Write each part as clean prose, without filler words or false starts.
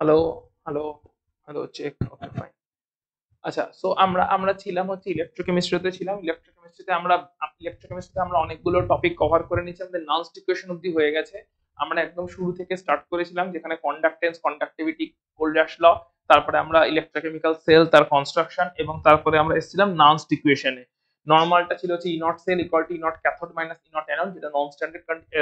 Hello, hello, hello, check. Okay, fine. আচ্ছা, so আমরা ছিলাম হচ্ছে ইলেকট্রোকেমিস্ট্রিতে ছিলাম। ইলেকট্রোকেমিস্ট্রিতে আমরা অনেকগুলো টপিক কভার করে নিয়েছি। আমাদের ননস ইকুয়েশন অব্দি হয়ে গেছে। আমরা একদম শুরু থেকে স্টার্ট করেছিলাম, যেখানে কন্ডাক্টেন্স, কন্ডাক্টিভিটি, কোল্ডার্স ল, তারপরে আমরা ইলেকট্রোকেমিক্যাল সেল, তার কনস্ট্রাকশন, এবং তারপরে আমরা এসেছিলাম ননস ইকুয়েশনে। নর্মালটা ছিল হচ্ছে E naught cell equal to E naught cathode minus E naught anode, যেটা নন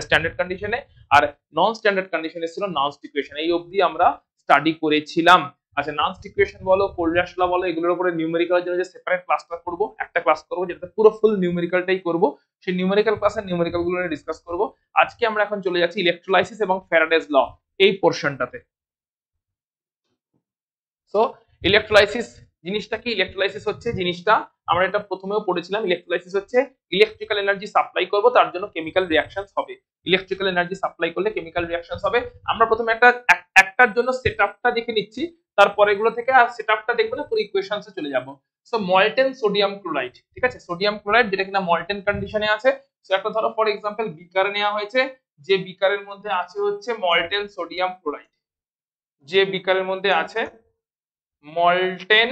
স্ট্যান্ডার্ড কন্ডিশনে। আর নন স্ট্যান্ডার্ড কন্ডিশনে ছিল ননস ইকুয়েশন। এই অবধি আমরা স্টাডি করেছিলাম। আচ্ছা, ননস ইকুয়েশন বলো, কোল্ডার্স ল বলো, এগুলোর উপরে নিউমেরিক্যালের জন্য যে সেপারেট ক্লাসটা করব, একটা ক্লাস করব যেটাতে পুরো ফুল নিউমেরিক্যালটাই করব। সেই নিউমেরিক্যাল ক্লাসের নিউমেরিক্যাল গুলো নিয়ে ডিসকাস করব। আজকে আমরা এখন চলে যাচ্ছি ইলেকট্রোলাইসিস এবং ফ্যারাডেজ ল এই পোরশনটাতে। সো ইলেকট্রোলাইসিস জিনিসটা কি? ইলেকট্রোলাইসিস হচ্ছে জিনিসটা, আমরা এটা প্রথমেও পড়েছিলাম। ইলেকট্রোলাইসিস হচ্ছে ইলেকট্রিক্যাল এনার্জি সাপ্লাই করব, তার জন্য কেমিক্যাল রিঅ্যাকশনস হবে। ইলেকট্রিক্যাল এনার্জি সাপ্লাই করলে কেমিক্যাল রিঅ্যাকশনস হবে। আমরা প্রথমে একটার জন্য সেটআপটা দেখে নিচ্ছি, তারপর এগুলো থেকে আর সেটআপটা দেখবো না, পুরো ইকুয়েশনসে চলে যাব। সো মল্টেন সোডিয়াম ক্লোরাইড, ঠিক আছে, সোডিয়াম ক্লোরাইড যেটা কিনা মল্টেন কন্ডিশনে আছে। সো একটা ধরো ফর এক্সাম্পল বিকার নেওয়া হয়েছে, যে বিকারের মধ্যে আছে হচ্ছে মল্টেন সোডিয়াম ক্লোরাইড, যে বিকারের মধ্যে আছে molten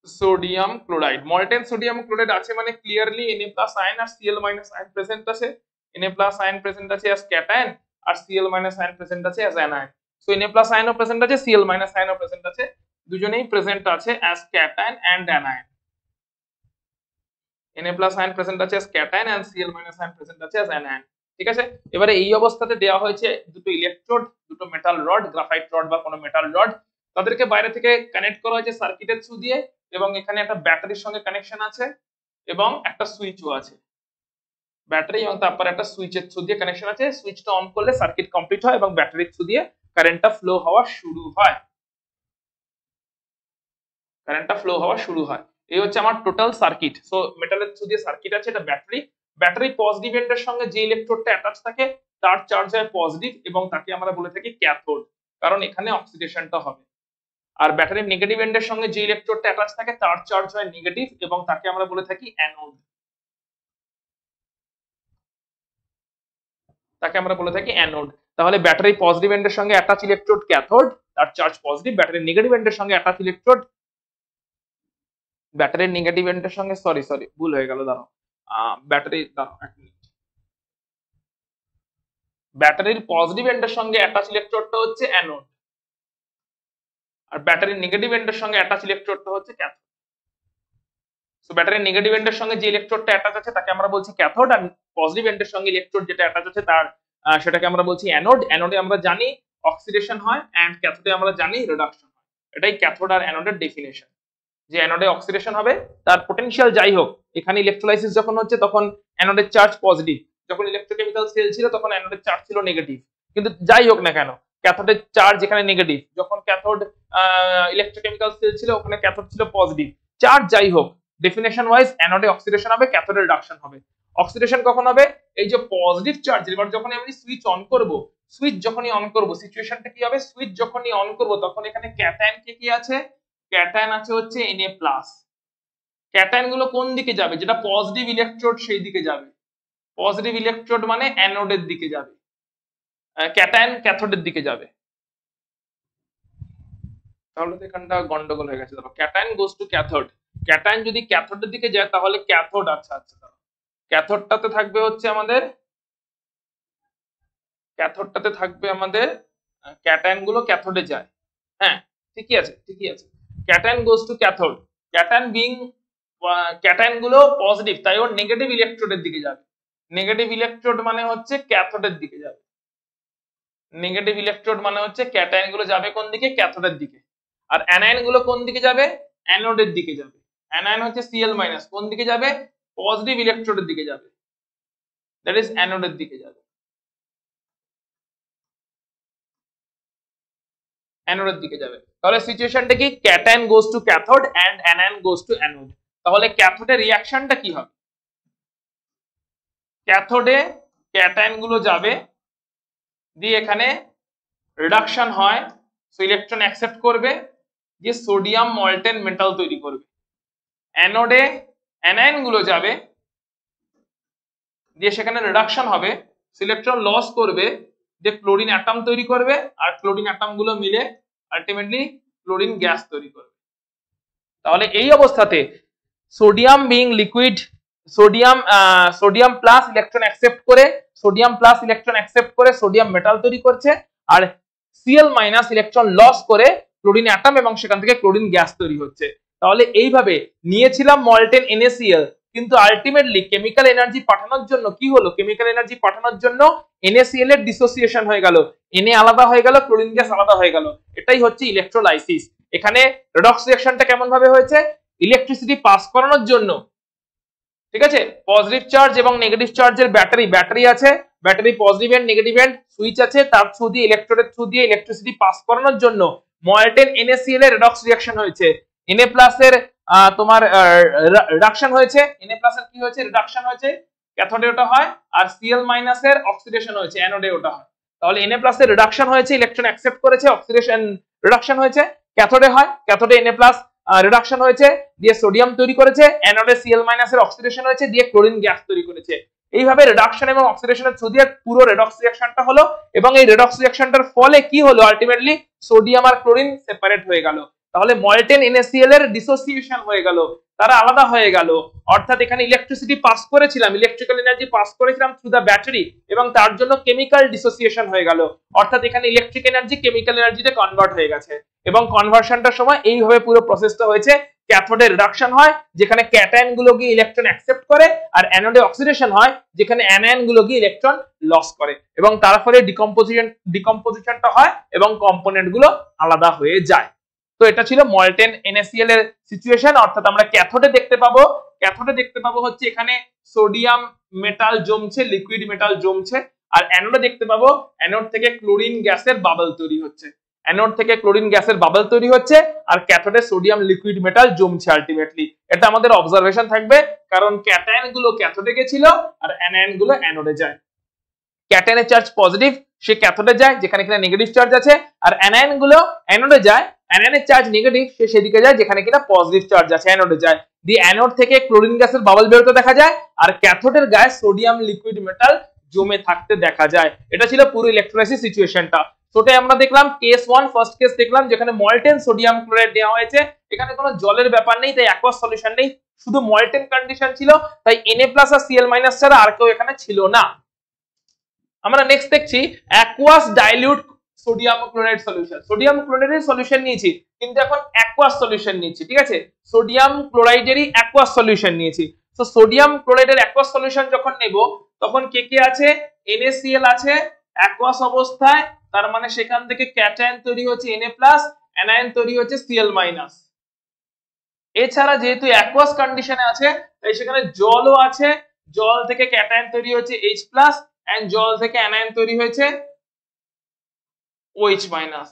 sodium chloride. Molten sodium chloride আছে মানে ক্লিয়ারলি Na প্লাস আয়ন আর Cl মাইনাস আয়ন প্রেজেন্ট আছে। Na প্লাস আয়ন প্রেজেন্ট আছে অ্যাজ ক্যাটায়ন, আর Cl মাইনাস আয়ন প্রেজেন্ট আছে as anion. So Na plus আয়নও প্রেজেন্ট আছে, Cl মাইনাস আয়নও প্রেজেন্ট আছে, দুজনেই প্রেজেন্ট আছে as cation and anion. Na plus ion present আছে as cation and Cl minus ion present আছে অ্যাজ অ্যানায়ন। ঠিক আছে, এবারে এই অবস্থাতে দেওয়া হয়েছে দুটো ইলেকট্রোড, দুটো মেটাল রড, গ্রাফাইট রড বা কোনো মেটাল রড, তাদেরকে বাইরে থেকে কানেক্ট করা হয়েছে সার্কিটের থ্রু দিয়ে, এবং এখানে একটা ব্যাটারির সঙ্গে কানেকশন আছে এবং একটা সুইচও আছে। ব্যাটারি এবং তারপর একটা সুইচের থ্রু দিয়ে কানেকশন আছে। সুইচটা অন করলে সার্কিট কমপ্লিট হয় এবং ব্যাটারির থ্রু দিয়ে কারেন্টটা ফ্লো হওয়া শুরু হয়। কারেন্টটা ফ্লো হওয়া শুরু হয়। এই হচ্ছে আমার টোটাল সার্কিট। সো মেটালের থ্রু দিয়ে সার্কিট আছে, এটা ব্যাটারি। ব্যাটারি পজিটিভ এন্ডের সঙ্গে যে ইলেকট্রোডটা অ্যাটাচ থাকে তার চার্জ হয় পজিটিভ, এবং তাকে আমরা বলে থাকি ক্যাথোড, কারণ এখানে অক্সিডেশনটা হবে। আর ব্যাটারির নেগেটিভ এন্ডের সঙ্গে যে ইলেকট্রোডটা অ্যাটাচ থাকে তার চার্জ হয় নেগেটিভ, এবং তাকে আমরা বলে থাকি অ্যানোড। তাকে আমরা বলে থাকি অ্যানোড। তাহলে ব্যাটারি পজিটিভ এন্ডের সঙ্গে অ্যাটাচ ইলেকট্রোড ক্যাথোড, তার চার্জ পজিটিভ। ব্যাটারির নেগেটিভ এন্ডের সঙ্গে অ্যাটাচ ইলেকট্রোড, ব্যাটারির নেগেটিভ এন্ডের সঙ্গে, সরি সরি ভুল হয়ে গেল, দাঁড়াও। ব্যাটারি, দাঁড়াও এক মিনিট। ব্যাটারির পজিটিভ এন্ডের সঙ্গে অ্যাটাচ ইলেকট্রোডটা হচ্ছে অ্যানোড, আর ব্যাটারির নেগেটিভ এন্ডের সঙ্গে অ্যাটাচ ইলেকট্রোডটা হচ্ছে ক্যাথোড। সো ব্যাটারির নেগেটিভ এন্ডের সঙ্গে যে ইলেকট্রোডটা অ্যাটাচ আছে তাকে আমরা বলছি ক্যাথোড, আর পজিটিভ এন্ডের সঙ্গে ইলেকট্রোড যেটা অ্যাটাচ আছে তার সেটাকে আমরা বলছি অ্যানোড। অ্যানোডে আমরা জানি অক্সিডেশন হয়, এন্ড ক্যাথোডে আমরা জানি রিডাকশন হয়। এটাই ক্যাথোড আর অ্যানোডের ডেফিনেশন। যে অ্যানোডে অক্সিডেশন হবে, তার পোটেনশিয়াল যাই হোক, এখানে ইলেকট্রোলাইসিস যখন হচ্ছে তখন অ্যানোডের চার্জ পজিটিভ, যখন ইলেকট্রোকেমিক্যাল সেল ছিল তখন অ্যানোডের চার্জ ছিল নেগেটিভ। কিন্তু যাই হোক না কেন, ক্যাথোডের চার্জ এখানে নেগেটিভ, যখন ক্যাথোড ইলেকট্রোকেমিক্যাল সেল ছিল ওখানে ক্যাথোড ছিল পজিটিভ। চার্জ যাই হোক, ডেফিনেশন ওয়াইজ অ্যানোডে অক্সিডেশন হবে, ক্যাথোডে রিডাকশন হবে। অক্সিডেশন কখন হবে? এই যে পজিটিভ চার্জ, এবার যখন আমি সুইচ অন করব, সুইচ যখনই অন করব সিচুয়েশনটা কি হবে? সুইচ যখনই অন করব তখন এখানে ক্যাটায়ন কে কি আছে? ক্যাটায়ন আছে হচ্ছে Na প্লাস। ক্যাটায়ন গুলো কোন দিকে যাবে? যেটা পজিটিভ ইলেকট্রোড সেই দিকে যাবে। পজিটিভ ইলেকট্রোড মানে অ্যানোডের দিকে যাবে, ক্যাটায়ন ক্যাথোডের দিকে যাবে। তাহলে তো এখানটা গন্ডগোল হয়ে গেছে। ধরো cation goes to cathode, cation যদি ক্যাথোডের দিকে যায় তাহলে ক্যাথোড, আচ্ছা আচ্ছা, ধরো ক্যাথোডটাতে থাকবে হচ্ছে আমাদের, ক্যাথোডটাতে থাকবে আমাদের ক্যাটায়ন গুলো ক্যাথোডে যায়। হ্যাঁ, ঠিকই আছে ঠিকই আছে। Cation goes to cathode, cation being, cation গুলো পজিটিভ তাই ওর নেগেটিভ ইলেকট্রোডের দিকে যাবে। নেগেটিভ ইলেকট্রোড মানে হচ্ছে ক্যাথোডের দিকে যাবে। নেগেটিভ ইলেকট্রোড মানে হচ্ছে ক্যাটায়ন গুলো যাবে কোন দিকে? ক্যাথোডের দিকে। আর অ্যানায়ন গুলো কোন দিকে যাবে? অ্যানোডের দিকে যাবে। অ্যানায়ন হচ্ছে Cl মাইনাস, কোন দিকে যাবে? পজিটিভ ইলেকট্রোডের দিকে যাবে, দ্যাট ইজ অ্যানোডের দিকে যাবে। অ্যানোডের দিকে যাবে। তাহলে সিচুয়েশনটা কি? Cation goes to cathode and anion goes to anode. তাহলে ক্যাথোডের রিঅ্যাকশনটা কি হবে? ক্যাথোডে ক্যাটায়ন গুলো যাবে, দিয়ে এখানে রিডাকশন হয়, সো ইলেকট্রন অ্যাকসেপ্ট করবে, দিয়ে সোডিয়াম মল্টেন মেটাল তৈরি করবে। অ্যানোডে অ্যানায়ন গুলো যাবে, দিয়ে সেখানে রিডাকশন হবে, ইলেকট্রন লস করবে, যে ক্লোরিন অ্যাটম তৈরি করবে, আর ক্লোরিন অ্যাটম গুলো মিলে আলটিমেটলি ক্লোরিন গ্যাস তৈরি করবে। তাহলে এই অবস্থাতে sodium being liquid, sodium plus electron accept করে সোডিয়াম মেটাল তৈরি করছে, আর Cl মাইনাস ইলেকট্রন লস করে ক্লোরিন অ্যাটম এবং সেখান থেকে ক্লোরিন গ্যাস তৈরি হচ্ছে। তাহলে এইভাবে নিয়েছিলাম মল্টেন NaCl, কিন্তু আলটিমেটলি কেমিক্যাল এনার্জি পাঠানোর জন্য কি হলো, কেমিক্যাল এনার্জি পাঠানোর জন্য NaCl এর ডিসোসিয়েশন হয়ে গেল, Na আলাদা হয়ে গেল, ক্লোরিন গ্যাস আলাদা হয়ে গেল। এটাই হচ্ছে ইলেকট্রোলাইসিস। এখানে রেডক্স রিঅ্যাকশনটা কেমন ভাবে হয়েছে, ইলেকট্রিসিটি পাস করানোর জন্য, ঠিক আছে, পজিটিভ চার্জ এবং নেগেটিভ চার্জের ব্যাটারি আছে, battery positive end and negative সুইচ আছে, তার থ্রু দিয়ে ইলেকট্রোডের থ্রু দিয়ে ইলেকট্রিসিটি পাস করানোর জন্য মল্টেন NaCl এর রেডক্স রিঅ্যাকশন হয়েছে। Na প্লাস এর তোমার রিডাকশন হয়েছে, Na প্লাস এর কি হয়েছে, রিডাকশন হয়েছে, ক্যাথোডে ওটা হয়, আর Cl মাইনাস এর অক্সিডেশন হয়েছে, অ্যানোডে ওটা হয়। তাহলে Na প্লাস এর রিডাকশন হয়েছে, ইলেকট্রন অ্যাকসেপ্ট করেছে, অক্সিডেশন রিডাকশন হয়েছে, ক্যাথোডে হয়, ক্যাথোডে Na প্লাস রিডাকশন হয়েছে, দিয়ে সোডিয়াম তৈরি করেছে, অ্যানোডে Cl মাইনাস এর অক্সিডেশন হয়েছে, দিয়ে ক্লোরিন গ্যাস তৈরি করেছে। এইভাবে রিডাকশন এবং অক্সিডেশনের থ্রু দিয়ে পুরো রেডক্স রিঅ্যাকশনটা হলো, এবং এই রেডক্স রিঅ্যাকশনটার ফলে কি হলো, আলটিমেটলি সোডিয়াম আর ক্লোরিন সেপারেট হয়ে গেল। তাহলে মল্টেন NaCl এর ডিসোসিয়েশন হয়ে গেল, তারা আলাদা হয়ে গেল। অর্থাৎ এখানে ইলেকট্রিসিটি পাস করেছিলাম, ইলেকট্রিক্যাল এনার্জি পাস করেছিলাম থ্রু দা ব্যাটারি, এবং তার জন্য কেমিক্যাল ডিসোসিয়েশন হয়ে গেল। অর্থাৎ এখানে ইলেকট্রিক এনার্জি কেমিক্যাল এনার্জিতে কনভার্ট হয়ে গেছে, এবং কনভার্সনটার সময় এইভাবে পুরো প্রসেসটা হয়েছে। ক্যাথোডে রিডাকশন হয়, যেখানে ক্যাটায়ন গুলো গিয়ে ইলেকট্রন অ্যাকসেপ্ট করে, আর অ্যানোডে অক্সিডেশন হয়, যেখানে অ্যানায়ন গুলো গিয়ে ইলেকট্রন লস করে, এবং তার ফলে ডিকম্পোজিশনটা হয় এবং কম্পোনেন্ট গুলো আলাদা হয়ে যায়। তো এটা ছিল মল্টেন NaCl এর সিচুয়েশন। অর্থাৎ আমরা ক্যাথোডে দেখতে পাবো হচ্ছে এখানে সোডিয়াম মেটাল জমছে, লিকুইড মেটাল জমছে, আর অ্যানোডে দেখতে পাবো অ্যানোড থেকে ক্লোরিন গ্যাসের বাবল তৈরি হচ্ছে, আর ক্যাথোডে সোডিয়াম লিকুইড মেটাল জমছে আলটিমেটলি। এটা আমাদের অবজারভেশন থাকবে, কারণ ক্যাটায়ন গুলো ক্যাথোডে গেছিল আর অ্যানায়ন গুলো অ্যানোডে যায়। ক্যাটায়নের চার্জ পজিটিভ, সে ক্যাথোডে যায় যেখানে কিনা নেগেটিভ চার্জ আছে, আর অ্যানায়ন গুলো অ্যানোডে যায়, অ্যানায়নের চার্জ নেগেটিভ, সে সেদিকে যায় যেখানে কিনা পজিটিভ চার্জ আছে, অ্যানোডে যায়। দি অ্যানোড থেকে ক্লোরিন গ্যাসের বাবল বেরোতে দেখা যায়, আর ক্যাথোডের গায়ে সোডিয়াম লিকুইড মেটাল জমে থাকতে দেখা যায়। এটা ছিল পুরো ইলেকট্রোলাইসিস সিচুয়েশনটা। তোটাই আমরা দেখলাম কেস 1, ফার্স্ট কেস দেখলাম যেখানে মল্টেন সোডিয়াম ক্লোরাইড দেওয়া হয়েছে, এখানে কোনো জলের ব্যাপার নেই, তাই অ্যাকুয়াস সলিউশন নেই, শুধু মল্টেন কন্ডিশন ছিল, তাই Na প্লাস আর Cl মাইনাস ছাড়া আর কেউ এখানে ছিল না। আমরা নেক্সট দেখছি aqueous dilute sodium chloride solution. Sodium ক্লোরাইডের সলিউশন নিয়েছি, কিন্তু এখন অ্যাকুয়াস সলিউশন নিয়েছি, ঠিক আছে, সোডিয়াম ক্লোরাইডেরই অ্যাকুয়াস সলিউশন নিয়েছি। তো সোডিয়াম ক্লোরাইডের অ্যাকুয়াস সলিউশন যখন নেব, তখন কে কে আছে, NaCl আছে অ্যাকুয়াস অবস্থায়, তার মানে সেখান থেকে ক্যাটায়ন তৈরি হচ্ছে Na প্লাস, অ্যানায়ন তৈরি হচ্ছে Cl মাইনাস। এছাড়া যেহেতু অ্যাকুয়াস কন্ডিশনে আছে, তাই সেখানে জলও আছে, জল থেকে ক্যাটায়ন তৈরি হচ্ছে H প্লাস, এন্ড জল থেকে অ্যানায়ন তৈরি হয়েছে OH মাইনাস,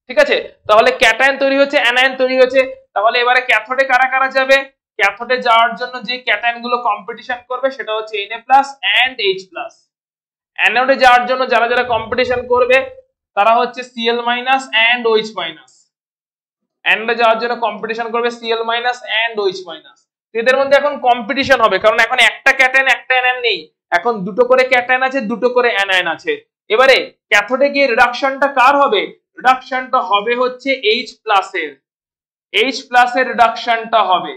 ঠিক আছে। তাহলে ক্যাটায়ন তৈরি হচ্ছে, অ্যানায়ন তৈরি হচ্ছে। তাহলে এবারে ক্যাথোডে কারা কারা যাবে, ক্যাথোডে যাওয়ার জন্য যে ক্যাটায়ন গুলো কম্পিটিশন করবে সেটা হচ্ছে Na plus and H plus. অ্যানোডে যাওয়ার জন্য যারা যারা কম্পিটিশন করবে তারা হচ্ছে Cl minus and OH minus. অ্যানোডে যাওয়ার জন্য কম্পিটিশন করবে Cl minus and OH minus. এদের মধ্যে এখন কম্পিটিশন হবে, কারণ এখন একটা ক্যাটায়ন একটা অ্যানায়ন নেই, এখন দুটো করে ক্যাটায়ন আছে, দুটো করে অ্যানায়ন আছে। এবারে ক্যাথোডে গিয়ে রিডাকশনটা কার হবে, রিডাকশনটা হবে হচ্ছে H প্লাসের, H প্লাসের রিডাকশনটা হবে।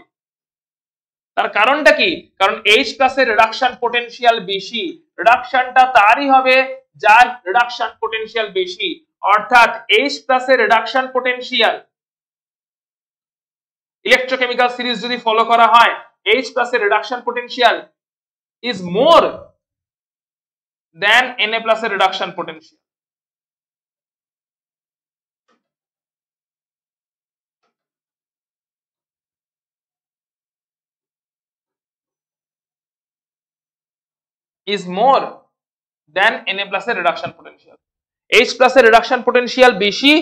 তার কারণটা কি, কারণ H প্লাসের রিডাকশন পটেনশিয়াল বেশি, রিডাকশনটা তারই হবে যার রিডাকশন পটেনশিয়াল বেশি। অর্থাৎ H প্লাসের রিডাকশন পটেনশিয়াল, ইলেকট্রোকেমিক্যাল সিরিজ যদি ফলো করা হয়, H প্লাসের reduction potential is more than Na প্লাসের reduction potential. is more than Na plus এর রিডাকশন পটেনশিয়াল। H plus এর রিডাকশন পটেনশিয়াল বেশি,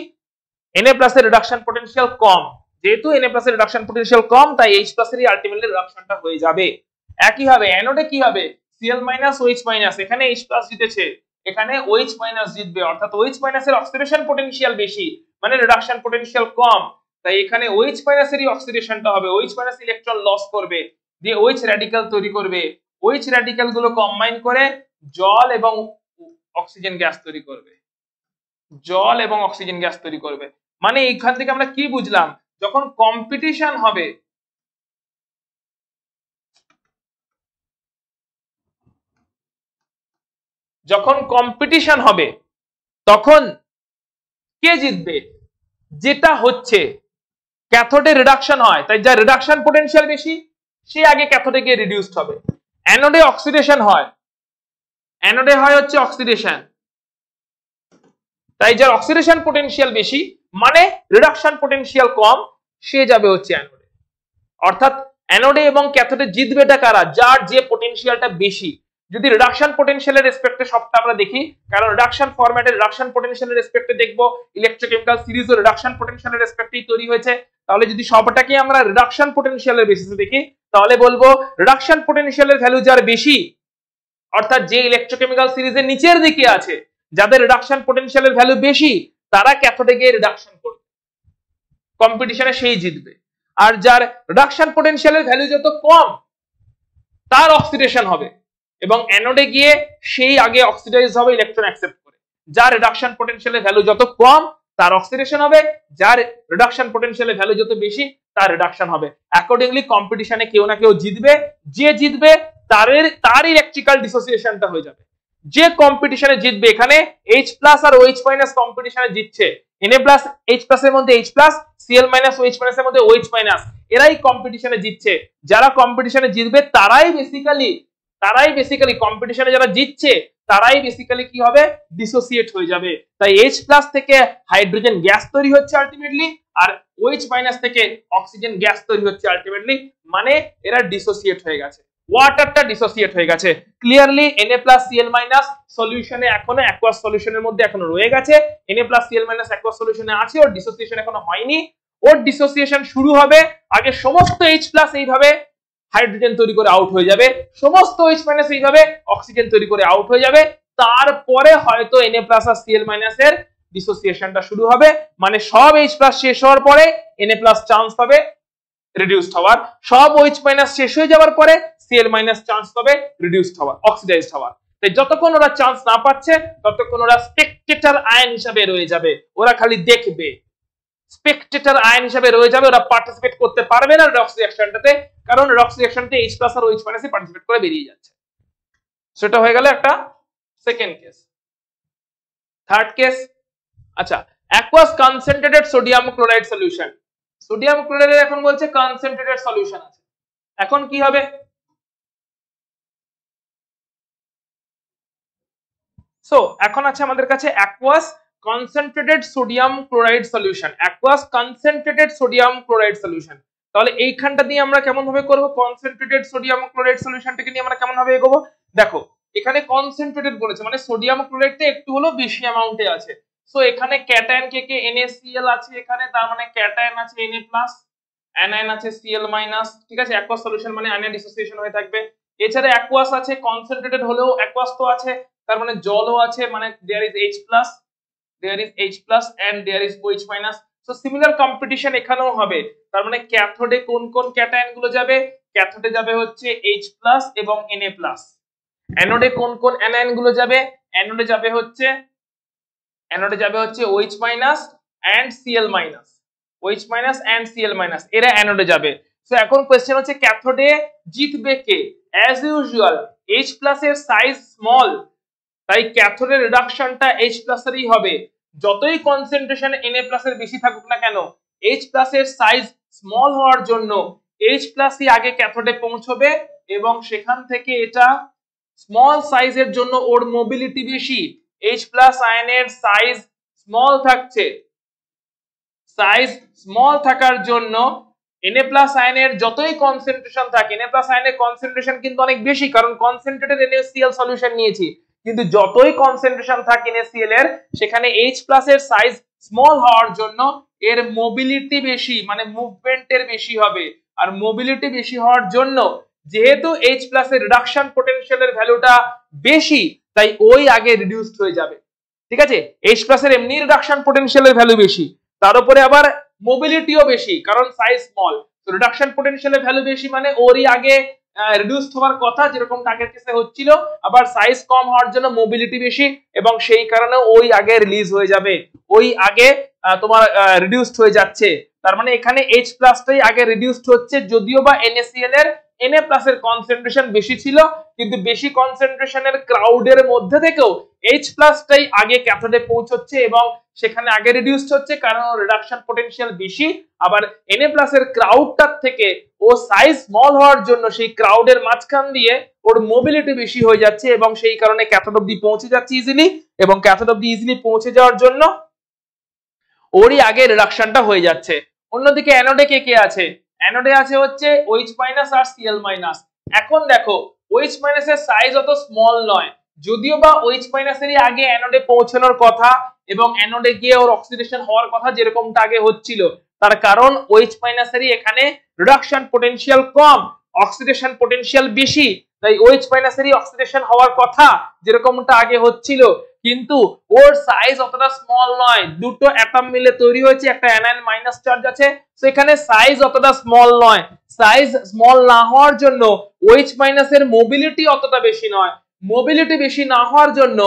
Na plus এর রিডাকশন পটেনশিয়াল কম। যেহেতু Na plus এর রিডাকশন পটেনশিয়াল কম, তাই H plus এরই আলটিমেটলি রিডাকশনটা হয়ে যাবে। একই হবে অ্যানোডে কি হবে, Cl মাইনাস OH মাইনাস, এখানে H plus জিতেছে, এখানে OH মাইনাস জিতবে, অর্থাৎ OH মাইনাস এর অক্সিডেশন পটেনশিয়াল বেশি, মানে রিডাকশন পটেনশিয়াল কম, তাই এখানে OH মাইনাস এরই অক্সিডেশনটা হবে, OH মাইনাস ইলেকট্রন লস করবে, দিয়ে OH র্যাডিক্যাল তৈরি করবে, OH র্যাডিক্যাল গুলো কম্বাইন করে জল এবং অক্সিজেন গ্যাস তৈরি করবে। জল এবং অক্সিজেন গ্যাস তৈরি করবে। মানে এইখান থেকে আমরা কি বুঝলাম, যখন কম্পিটিশন হবে, যখন কম্পিটিশন হবে তখন কে জিতবে? যেটা হচ্ছে ক্যাথোডে রিডাকশন হয়, তাই যা রিডাকশন পোটেনশিয়াল বেশি সে আগে ক্যাথোডে গিয়ে রিডিউসড হবে। অ্যানোডে অক্সিডেশন হয়, অ্যানোডে হয় হচ্ছে অক্সিডেশন, তাই যার অক্সিডেশন পোটেনশিয়াল বেশি মানে রিডাকশন পোটেনশিয়াল কম, সে যাবে হচ্ছে অ্যানোডে। অর্থাৎ অ্যানোডে এবং ক্যাথোডে জিতবেটা কারা? যার যে পোটেনশিয়ালটা বেশি। যদি রিডাকশন পোটেনশিয়ালের রেসপেক্টে সবটা আমরা দেখি, কারণ রিডাকশন ফরম্যাটে রিডাকশন পোটেনশিয়ালের রেসপেক্টে দেখবো, ইলেকট্রোকেমিক্যাল সিরিজও রিডাকশন পোটেনশিয়ালের রেসপেক্টেই তৈরি হয়েছে। তাহলে যদি সবটাকে আমরা রিডাকশন পোটেনশিয়ালের বেসিসে দেখি তাহলে বলবো রিডাকশন পোটেনশিয়ালের ভ্যালু যার বেশি, অর্থাৎ যে ইলেকট্রোকেমিক্যাল সিরিজের নিচের দিকে আছে, যাদের রিডাকশন পোটেনশিয়ালের ভ্যালু বেশি তারা ক্যাথোডে গিয়ে রিডাকশন করবে, কম্পিটিশনে সেই জিতবে। আর যার রিডাকশন পোটেনশিয়ালের ভ্যালু যত কম তার অক্সিডেশন হবে এবং অ্যানোডে গিয়ে সেই আগে অক্সিডাইজ হবে ইলেকট্রন অ্যাকসেপ্ট করে। যার রিডাকশন পোটেনশিয়ালের ভ্যালু যত কম তার অক্সিডেশন হবে, যার রিডাকশন পোটেনশিয়ালের ভ্যালু যত বেশি তার রিডাকশন হবে। অ্যাকর্ডিংলি কম্পিটিশনে কেউ না কেউ জিতবে, যে জিতবে তার ইলেকট্রিক্যাল ডিসোসিয়েশনটা হয়ে যাবে। যে কম্পিটিশনে জিতবে, এখানে H+ আর OH- কম্পিটিশনে জিতছে, Na+ H+ এর মধ্যে H+, Cl- OH- এর মধ্যে OH-, এরাই কম্পিটিশনে জিতছে। যারা কম্পিটিশনে জিতবে তারাই বেসিক্যালি কম্পিটিশনে যারা জিতছে তারাই বেসিক্যালি কি হবে? ডিসোসিয়েট হয়ে যাবে। তাই H+ থেকে হাইড্রোজেন গ্যাস তৈরি হচ্ছে আলটিমেটলি, আর OH- থেকে অক্সিজেন গ্যাস তৈরি হচ্ছে আলটিমেটলি, মানে এরা ডিসোসিয়েট হয়ে গেছে, ওয়াটারটা ডিসোসিয়েট হয়ে গেছে। ক্লিয়ারলি Na+ Cl- সলিউশনে এখনো অ্যাকুয়াস সলিউশনের মধ্যে এখনো রয়ে গেছে, Na+ Cl- অ্যাকুয়াস সলিউশনে আছে, ওর ডিসোসিয়েশন এখনো হয়নি। ওর ডিসোসিয়েশন শুরু হবে আগে সমস্ত H+ এইভাবে হাইড্রোজেন তৈরি করে আউট হয়ে যাবে, সমস্ত OH- এইভাবে অক্সিজেন তৈরি করে আউট হয়ে যাবে, তারপরে হয়তো Na+ আর Cl- এর ডিসোসিয়েশনটা শুরু হবে। মানে সব H+ শেষ হওয়ার পরে Na+ চান্স পাবে রিডিউসড হওয়ার, সব OH- শেষ হয়ে যাওয়ার পরে Cl- চান্স পাবে রিডিউসড হওয়ার, অক্সিডাইজড হওয়ার। তাই যতক্ষণ ওরা চান্স না পাচ্ছে ততক্ষণ ওরা স্পেকটেটর আয়ন হিসেবে রয়ে যাবে, ওরা খালি দেখবে, স্পেকটেটর আয়ন হিসেবে রয়ে যাবে, ওরা পার্টিসিপেট করতে পারবে না রিডক্স রিঅ্যাকশনটাতে, কারণ রিডক্স রিঅ্যাকশনতে H+ আর OH- পার্টিসিপেট করে বেরিয়ে যাচ্ছে। সেটা হয়ে গেল একটা সেকেন্ড কেস। থার্ড কেস, আচ্ছা, aqueous concentrated sodium chloride solution. Sodium ক্লোরাইডের এখন বলছে কনসেন্ট্রেটেড সলিউশন আছে, এখন কি হবে? সো এখন আছে আমাদের কাছে aqueous concentrated sodium chloride solution, aqueous concentrated sodium chloride solution. তাহলে এইখানটা দিয়ে আমরা কেমন ভাবে করব? কনসেন্ট্রেটেড সোডিয়াম ক্লোরাইড সলিউশনটাকে নিয়ে আমরা কেমন ভাবে এগোবো? দেখো এখানে কনসেন্ট্রেটেড বলেছে মানে সোডিয়াম ক্লোরাইডটা একটু হলো বেশি অ্যামাউন্টে আছে। সো এখানে ক্যাটায়ন কে NaCl আছে, এখানে তার মানে ক্যাটায়ন আছে Na+, অ্যানায়ন আছে Cl-, ঠিক আছে, অ্যাকুয়াস সলিউশন মানে আয়নের ডিসোসিয়েশন হয়ে থাকবে। এছাড়া অ্যাকুয়াস আছে, কনসেন্ট্রেটেড হলেও অ্যাকুয়াস তো আছে, তার মানে জলও আছে, মানে there is H+ and there is OH-। So similar competition এখানেও হবে। তার মানে ক্যাথোডে কোন কোন ক্যাটায়ন গুলো যাবে? ক্যাথোডে যাবে হচ্ছে H+ এবং Na+। অ্যানোডে কোন কোন অ্যানায়ন গুলো যাবে? অ্যানোডে যাবে হচ্ছে OH- and Cl-, OH- and Cl-, এরা অ্যানোডে যাবে। সো এখন কোশ্চেন হচ্ছে ক্যাথোডে জিতবে কে? অ্যাজ ইউজুয়াল H+ এর সাইজ স্মল, তাই ক্যাথোডের রিডাকশনটা H+ এরই হবে। যতই কনসেন্ট্রেশন Na+ এর বেশি থাকুক না কেন, H+ এর সাইজ স্মল হওয়ার জন্য H+ আগে ক্যাথোডে পৌঁছবে এবং সেখান থেকে এটা স্মল সাইজের জন্য ওর মোবিলিটি বেশি। H+ আয়নের সাইজ স্মল থাকছে, সাইজ স্মল থাকার জন্য Na+ আয়নের যতই কনসেন্ট্রেশন থাকে, Na+ আয়নের কনসেন্ট্রেশন কিন্তু অনেক বেশি, কারণ কনসেন্ট্রেটেড NaCl সলিউশন নিয়েছি, কিন্তু যতই কনসেন্ট্রেশন থাকে NaCl এর, সেখানে H+ এর সাইজ স্মল হওয়ার জন্য এর মোবিলিটি বেশি, মানে মুভমেন্টের বেশি হবে। আর মোবিলিটি বেশি হওয়ার জন্য যেহেতু H+ এর রিডাকশন পোটেনশিয়ালের ভ্যালুটা বেশি, তাই ওই আগে রিডিউসড হয়ে যাবে। ঠিক আছে, H+ এর এমনি রিডাকশন পোটেনশিয়ালের ভ্যালু বেশি, তার উপরে আবার মোবিলিটিও বেশি, কারণ সাইজ স্মল, তো রিডাকশন পোটেনশিয়ালের ভ্যালু বেশি মানে ওরই আগে রিডিউসড হওয়ার কথা যেরকম আগের কেসে হচ্ছিল, আবার সাইজ কম হওয়ার জন্য মোবিলিটি বেশি এবং সেই কারণে ওই আগে রিলিজ হয়ে যাবে, ওই আগে তোমার রিডিউসড হয়ে যাচ্ছে। তার মানে এখানে H প্লাসটাই আগে রিডিউসড হচ্ছে, যদিও বা NaCl এর Na প্লাসের কনসেন্ট্রেশন বেশি ছিল, কিন্তু বেশি কনসেন্ট্রেশনের ক্রাউডের মধ্যে থেকেও H প্লাসটাই আগে ক্যাথোডে পৌঁছচ্ছে এবং সেখানে আগে রিডিউসড হচ্ছে, কারণ রিডাকশন পটেনশিয়াল বেশি। আবার Na প্লাসের ক্রাউডটার থেকে ও সাইজ স্মল হওয়ার জন্য সেই ক্রাউডের মাঝখান দিয়ে ওর মোবিলিটি বেশি হয়ে যাচ্ছে এবং সেই কারণে ক্যাথোড অবধি পৌঁছে যাচ্ছে ইজিলি, এবং ক্যাথোড অবধি ইজিলি পৌঁছে যাওয়ার জন্য ওরই আগে রিডাকশনটা হয়ে যাচ্ছে। অন্যদিকে অ্যানোডে কে কে আছে? অ্যানোডে আছে হচ্ছে OH মাইনাস আর Cl মাইনাস। এখন দেখো OH মাইনাসের সাইজ অত স্মল নয়, যদিও বা OH মাইনাসেরই আগে অ্যানোডে পৌঁছানোর কথা এবং অ্যানোডে গিয়ে ওর অক্সিডেশন হওয়ার কথা যেরকমটা আগে হচ্ছিল, তার কারণ OH মাইনাসেরই এখানে রিডাকশন পটেনশিয়াল কম, অক্সিডেশন পটেনশিয়াল বেশি, তাই OH মাইনাসেরই অক্সিডেশন হওয়ার কথা যেরকমটা আগে হচ্ছিল, কিন্তু ওর সাইজ অতটা স্মল নয়। দুটো অ্যাটম মিলে তৈরি হয়েছে, একটা অ্যানায়ন মাইনাস চার্জ আছে, সো এখানে সাইজ অতটা স্মল নয়। সাইজ স্মল না হওয়ার জন্য OH মাইনাসের মোবিলিটি অতটা বেশি নয়। মোবিলিটি বেশি না হওয়ার জন্য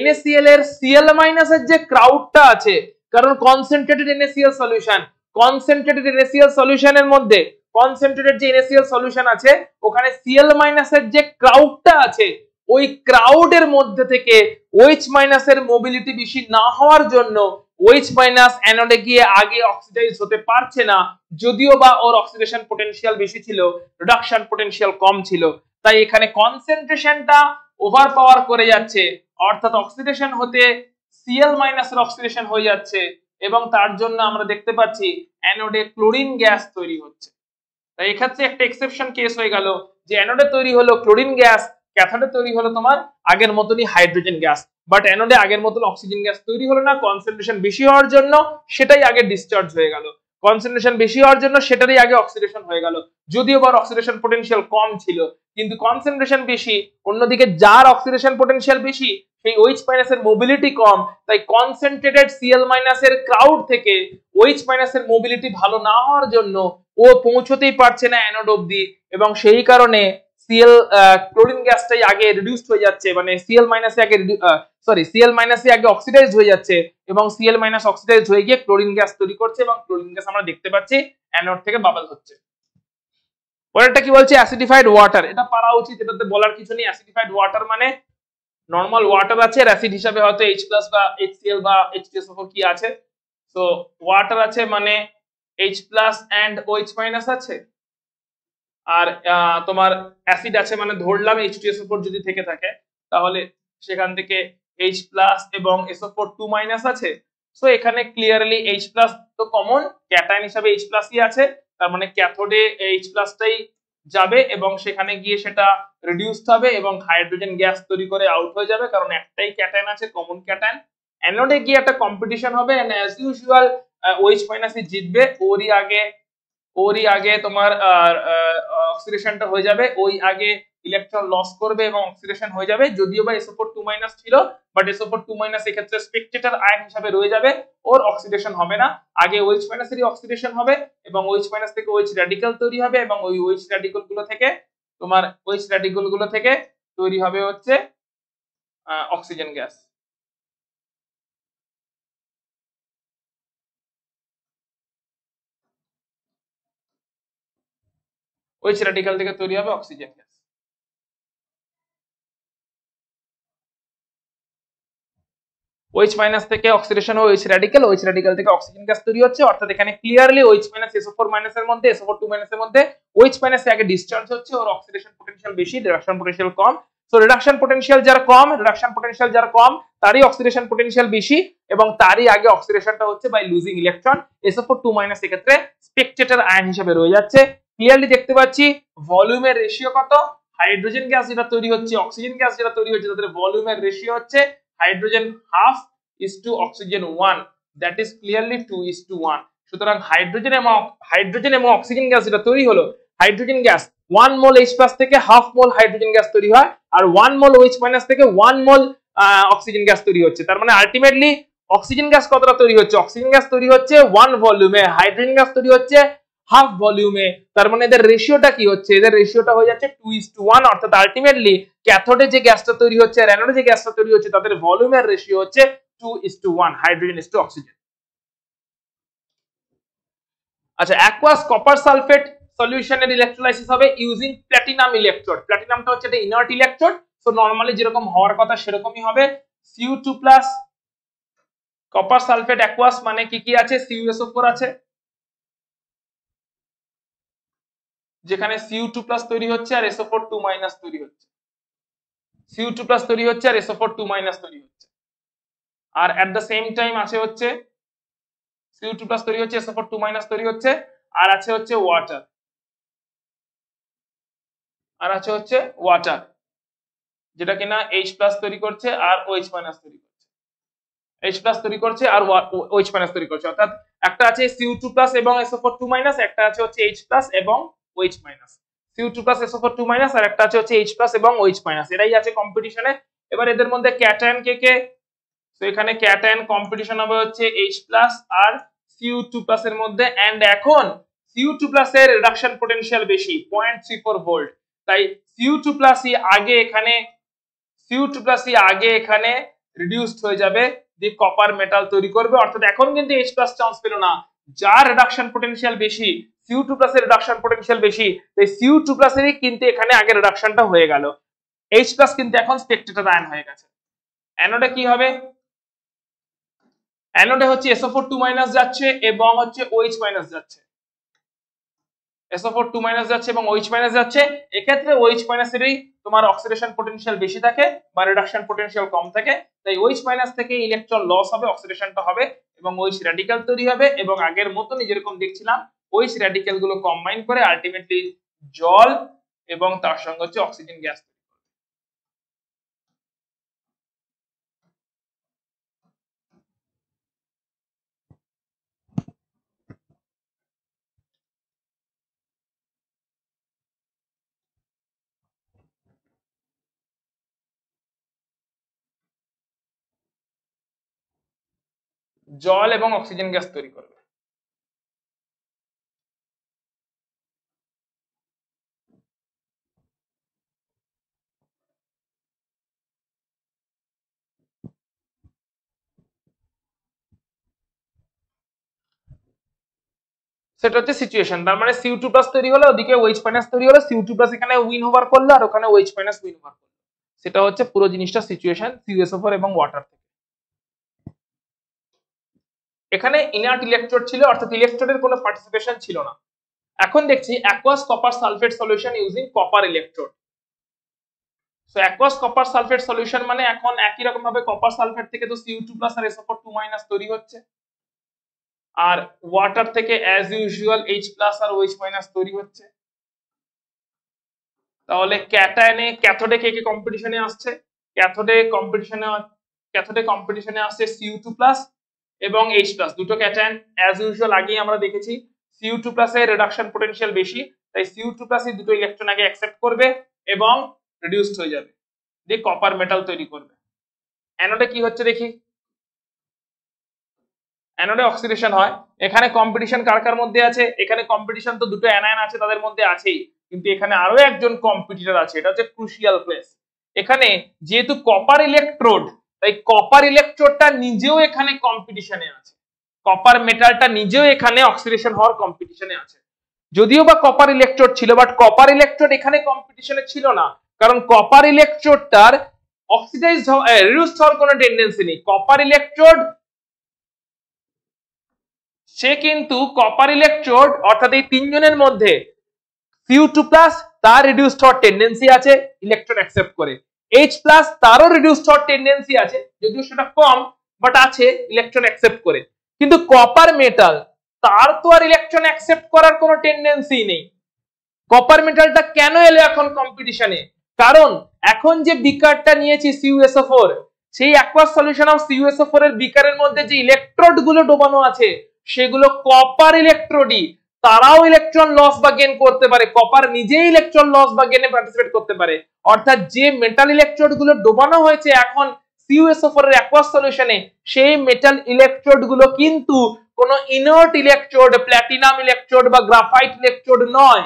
NaCl এর Cl মাইনাসের যে ক্রাউডটা আছে, কারণ concentrated NaCl solution, concentrated NaCl সলিউশনের মধ্যে কনসেন্ট্রেটেড যে NaCl সলিউশন আছে ওখানে Cl মাইনাসের যে ক্রাউডটা আছে, ওই ক্রাউডের মধ্যে থেকে OH মাইনাসের মোবিলিটি বেশি না হওয়ার জন্য OH মাইনাস অ্যানোডে গিয়ে আগে অক্সিডাইজ হতে পারছে না, যদিও বা ওর অক্সিডেশন পটেনশিয়াল বেশি ছিল, রিডাকশন পটেনশিয়াল কম ছিল। তাই এখানে কনসেন্ট্রেশনটা ওভার পাওয়ার করে যাচ্ছে, অর্থাৎ অক্সিডেশন হতে Cl মাইনাসের অক্সিডেশন হয়ে যাচ্ছে এবং তার জন্য আমরা দেখতে পাচ্ছি অ্যানোডে ক্লোরিন গ্যাস তৈরি হচ্ছে। তাই এক্ষেত্রে একটা এক্সেপশন কেস হয়ে গেল যে অ্যানোডে তৈরি হলো ক্লোরিন গ্যাস, ক্যাথোডে তৈরি হলো তোমার আগের মতনই হাইড্রোজেন গ্যাস, বাট অ্যানোডে আগের মতন অক্সিজেন গ্যাস তৈরি হলো না, কনসেন্ট্রেশন বেশি হওয়ার জন্য সেটাই আগে ডিসচার্জ হয়ে গেল, কনসেন্ট্রেশন বেশি হওয়ার জন্য সেটারই আগে অক্সিডেশন হয়ে গেল, যদিও বা অক্সিডেশন পটেনশিয়াল কম ছিল কিন্তু কনসেন্ট্রেশন বেশি। অন্যদিকে যার অক্সিডেশন পটেনশিয়াল বেশি সেই OH মাইনাসের মোবিলিটি কম, তাই কনসেন্ট্রেটেড Cl মাইনাসের ক্রাউড থেকে OH মাইনাসের মোবিলিটি ভালো না হওয়ার জন্য ও পৌঁছতেই পারছে না অ্যানোড অবধি, এবং সেই কারণে Cl ক্লোরিন গ্যাসটাই আগে রিডিউসড হয়ে যাচ্ছে, মানে Cl মাইনাসে আগে অক্সিডাইজড হয়ে যাচ্ছে এবং Cl মাইনাস অক্সিডাইজড হয়ে গিয়ে ক্লোরিন গ্যাস তৈরি করছে এবং ক্লোরিন গ্যাস আমরা দেখতে পাচ্ছি অ্যানোড থেকে বাবল হচ্ছে। পরেরটা কি বলছে? অ্যাসিডিফাইড ওয়াটার। এটা পারা উচিত, এটাতে বলার কিছু নেই। অ্যাসিডিফাইড ওয়াটার মানে নরমাল ওয়াটার আছে আর অ্যাসিড হিসাবে হয়তো H+ বা HCl বা H2SO4 কি আছে, সো ওয়াটার আছে মানে H+ and OH- আছে, আর তোমার অ্যাসিড আছে মানে ধরলাম H2SO4 যদি থেকে থাকে তাহলে সেখান থেকে H+ এবং SO4 2- আছে। সো এখানে ক্লিয়ারলি H+ তো কমন, ক্যাটায়ন হিসাবে H+ আছে, তার মানে ক্যাথোডে H+টাই যাবে এবং সেখানে গিয়ে সেটা রিডিউসড হবে এবং হাইড্রোজেন গ্যাস তৈরি করে আউট হয়ে যাবে, কারণ একটাই ক্যাটায়ন আছে, কমন ক্যাটায়ন। অ্যানোডে গিয়ে একটা কম্পিটিশন হবে এন্ড অ্যাজ ইউজুয়াল OH- জিতবে, ওরই আগে তোমার অক্সিডেশনটা হয়ে যাবে, ওই আগে ইলেকট্রন লস করবে এবং অক্সিডেশন হয়ে যাবে, যদিও বা SO4 2- ছিল, বাট SO4 2- এক্ষেত্রে স্পেকটেটর আয়ন হিসাবে রয়ে যাবে, ওর অক্সিডেশন হবে না, আগে OH- এরই অক্সিডেশন হবে এবং OH- থেকে OH র্যাডিক্যাল তৈরি হবে এবং ওই OH র্যাডিক্যাল গুলো থেকে তৈরি হবে হচ্ছে অক্সিজেন গ্যাস। OH র্যাডিক্যাল থেকে তৈরি হবে অক্সিজেন গ্যাস। OH- থেকে অক্সিডেশন হয় OH র্যাডিক্যাল থেকে অক্সিজেন গ্যাস তৈরি হচ্ছে, অর্থাৎ এখানে ক্লিয়ারলি OH- SO4- এর মধ্যে SO4 2- এর মধ্যে OH- আগে ডিসচার্জ হচ্ছে, ওর অক্সিডেশন পটেনশিয়াল বেশি, রিডাকশন পটেনশিয়াল কম। সো রিডাকশন পটেনশিয়াল যার কম তারই অক্সিডেশন পটেনশিয়াল বেশি এবং তারই আগে অক্সিডেশনটা হচ্ছে বাই লুজিং ইলেকট্রন। SO4 2- ক্ষেত্রে স্পেকটেটর আয়ন হিসেবে রয়ে যাচ্ছে। ক্লিয়ারলি দেখতে পাচ্ছি ভলিউমের রেশিও কত, হাইড্রোজেন গ্যাস যেটা তৈরি হচ্ছে, অক্সিজেন গ্যাস যেটা তৈরি হচ্ছে, তাদের ভলিউমের রেশিও হচ্ছে hydrogen half is to oxygen 1, that is clearly 2:1। সুতরাং হাইড্রোজেন এবং অক্সিজেন গ্যাস যেটা তৈরি হলো, হাইড্রোজেন গ্যাস 1 মোল H+ থেকে হাফ মোল হাইড্রোজেন গ্যাস তৈরি হয় আর 1 মোল OH- থেকে 1 মোল অক্সিজেন গ্যাস তৈরি হচ্ছে। তার মানে আলটিমেটলি অক্সিজেন গ্যাস কতটা তৈরি হচ্ছে? অক্সিজেন গ্যাস তৈরি হচ্ছে 1 ভলিউমে, হাইড্রোজেন গ্যাস তৈরি হচ্ছে হাফ ভলিউমে, তার মানে এদের রেশিওটা কি হচ্ছে, এদের রেশিওটা হয়ে যাচ্ছে 2:1, অর্থাৎ আলটিমেটলি ক্যাথোডে যে গ্যাসটা তৈরি হচ্ছে আর অ্যানোডে যে গ্যাসটা তৈরি হচ্ছে তাদের ভলিউমের রেশিও হচ্ছে 2:1, হাইড্রোজেন ইস টু অক্সিজেন। আচ্ছা, অ্যাকুয়াস কপার সালফেট সলিউশনের ইলেকট্রোলাইসিস হবে ইউজিং প্ল্যাটিনাম ইলেকট্রোড। প্ল্যাটিনামটা হচ্ছে একটা ইনার্ট ইলেকট্রোড, সো নরমালি যেরকম হওয়ার কথা সেরকমই হবে। Cu2+ কপার সালফেট অ্যাকুয়াস মানে কি কি আছে, CuSO4 আছে, যেখানে Cu2+ তৈরি হচ্ছে আর SO4 2- তৈরি হচ্ছে, Cu2+ তৈরি হচ্ছে আর SO4 2- তৈরি হচ্ছে। আর এট দ্য সেম টাইম আছে হচ্ছে Cu2+ তৈরি হচ্ছে, SO4 2- তৈরি হচ্ছে, আর আছে হচ্ছে ওয়াটার, আর আছে হচ্ছে ওয়াটার যেটা কিনা H+ তৈরি করছে আর OH- তৈরি করছে, H+ তৈরি করছে আর OH- তৈরি করছে, অর্থাৎ একটা আছে Cu2+ এবং SO4 2-, একটা আছে হচ্ছে H+ এবং OH-, Cu2+ SO4 2- আর একটা আছে হচ্ছে H+ এবং OH-, এরাই আছে কম্পিটিশনে। এবার এদের মধ্যে ক্যাটায়ন কে কে, তো এখানে ক্যাটায়ন কম্পিটিশন হবে হচ্ছে H+ আর Cu2+ এর মধ্যে, এন্ড এখন Cu2+ এর রিডাকশন পটেনশিয়াল বেশি 0.34 ভোল্ট, তাই Cu2+ আগে এখানে রিডিউসড হয়ে যাবে, দিয়ে কপার মেটাল তৈরি করবে, অর্থাৎ এখন কিন্তু H+ চান্স পেল না, যার রিডাকশন পটেনশিয়াল বেশি, Cu2+ এর রিডাকশন পটেনশিয়াল বেশি, তাই Cu2+ এরই কিন্তু এখানে আগে রিডাকশনটা হয়ে গেল, H+ কিন্তু এখন স্পেকটেটর আয়ন হয়ে গেছে। অ্যানোডে কি হবে, অ্যানোডে হচ্ছে SO4 2- যাচ্ছে এবং হচ্ছে OH- যাচ্ছে, SO4 2- যাচ্ছে এবং OH- যাচ্ছে, এক্ষেত্রে OH- এরই তোমার অক্সিডেশন পটেনশিয়াল বেশি থাকে বা রিডাকশন পটেনশিয়াল কম থাকে, তাই OH- থেকে ইলেকট্রন লস হবে, অক্সিডেশনটা হবে এবং OH র্যাডিক্যাল তৈরি হবে, এবং আগের মতনই যেরকম দেখছিলাম OH র্যাডিক্যাল গুলো কম্বাইন করে আলটিমেটলি জল এবং তার সঙ্গে হচ্ছে অক্সিজেন গ্যাস। জল এবং অক্সিজেন গ্যাস তৈরি করবে। সেটা হচ্ছে সিচুয়েশন, তার মানে Cu2+ তৈরি হলো, ওদিকে OH- তৈরি হলো, Cu2+ এখানে উইন ওভার করলো আর ওখানে OH- উইন ওভার করলো, সেটা হচ্ছে পুরো জিনিসটা সিচুয়েশন CuSO4 এবং ওয়াটার থেকে। এখানে ইনার্ট ইলেকট্রোড ছিল, অর্থাৎ ইলেকট্রোডের কোনো পার্টিসিপেশন ছিল না। এখন দেখছি aqueous copper sulphate solution using copper electrode. So aqueous copper sulphate solution মানে এখন একই রকম ভাবে কপার সালফেট থেকে তো Cu2+ আর SO4 2- তৈরি হচ্ছে, আর ওয়াটার থেকে অ্যাজ ইউজুয়াল H+ আর OH- তৈরি হচ্ছে। তাহলে ক্যাটায়নে ক্যাথোডে কে কে কম্পিটিশনে আসছে, ক্যাথোডে কম্পিটিশনে আসছে Cu2+ এবং H+, দুটো ক্যাটায়ন অ্যাজ ইউজুয়াল আগেই আমরা দেখেছি Cu2+ এর রিডাকশন পটেনশিয়াল বেশি, তাই Cu2+ এই দুটো ইলেকট্রন আগে অ্যাকসেপ্ট করবে এবং রিডিউসড হয়ে যাবে, দিয়ে কপার মেটাল তৈরি করবে। অ্যানোডে কি হচ্ছে দেখি, অ্যানোডে অক্সিডেশন হয়, এখানে কম্পিটিশন কার কার মধ্যে আছে, এখানে কম্পিটিশন তো দুটো অ্যানায়ন আছে তাদের মধ্যে আছেই, কিন্তু এখানে আরো একজন কম্পিটিটর আছে, এটা হচ্ছে ক্রুশিয়াল প্লেস। এখানে যেহেতু কপার ইলেকট্রোড, তাই কপার ইলেকট্রোডটা নিজেও এখানে কম্পিটিশনে আছে, কপার মেটালটা নিজেও এখানে অক্সিডেশন হওয়ার কম্পিটিশনে আছে। যদিও বা কপার ইলেকট্রোড ছিল, বাট কপার ইলেকট্রোড এখানে কম্পিটিশনে ছিল না, কারণ কপার ইলেকট্রোডটার অক্সিডাইজ রিডিউসড হওয়ার কোনো টেন্ডেন্সি নেই। কপার ইলেকট্রোড সে কিন্তু কপার ইলেকট্রোড, অর্থাৎ এই তিনজনের মধ্যে Cu2+ তার রিডিউসড হওয়ার টেন্ডেন্সি আছে, ইলেকট্রন অ্যাকসেপ্ট করে, H+ তারও রিডিউসড হওয়ার টেন্ডেন্সি আছে, যদিও সেটা কম বাট আছে, ইলেকট্রন অ্যাকসেপ্ট করে, কিন্তু কপার মেটাল তার তো আর ইলেকট্রন অ্যাকসেপ্ট করার কোনো টেন্ডেন্সি নেই। কপার মেটালটা কেন এলো এখন কম্পিটিশনে, কারণ এখন যে বিকারটা নিয়েছি CuSO4, সেই অ্যাকুয়াস সলিউশন অফ CuSO4 এর বিকারের মধ্যে যে ইলেকট্রোড গুলো ডোবানো আছে সেগুলো কপার ইলেকট্রোডই, তারাও ইলেকট্রন লস বা গেইন করতে পারে, কপার নিজেই ইলেকট্রন লস বা গেইনে পার্টিসিপেট করতে পারে, অর্থাৎ যে মেটাল ইলেকট্রোড গুলো ডোবানো হয়েছে এখন CuSO4 এর অ্যাকুয়াস সলিউশনে, সেই মেটাল ইলেকট্রোড গুলো কিন্তু কোনো ইনার্ট ইলেকট্রোড, প্ল্যাটিনাম ইলেকট্রোড বা গ্রাফাইট ইলেকট্রোড নয়,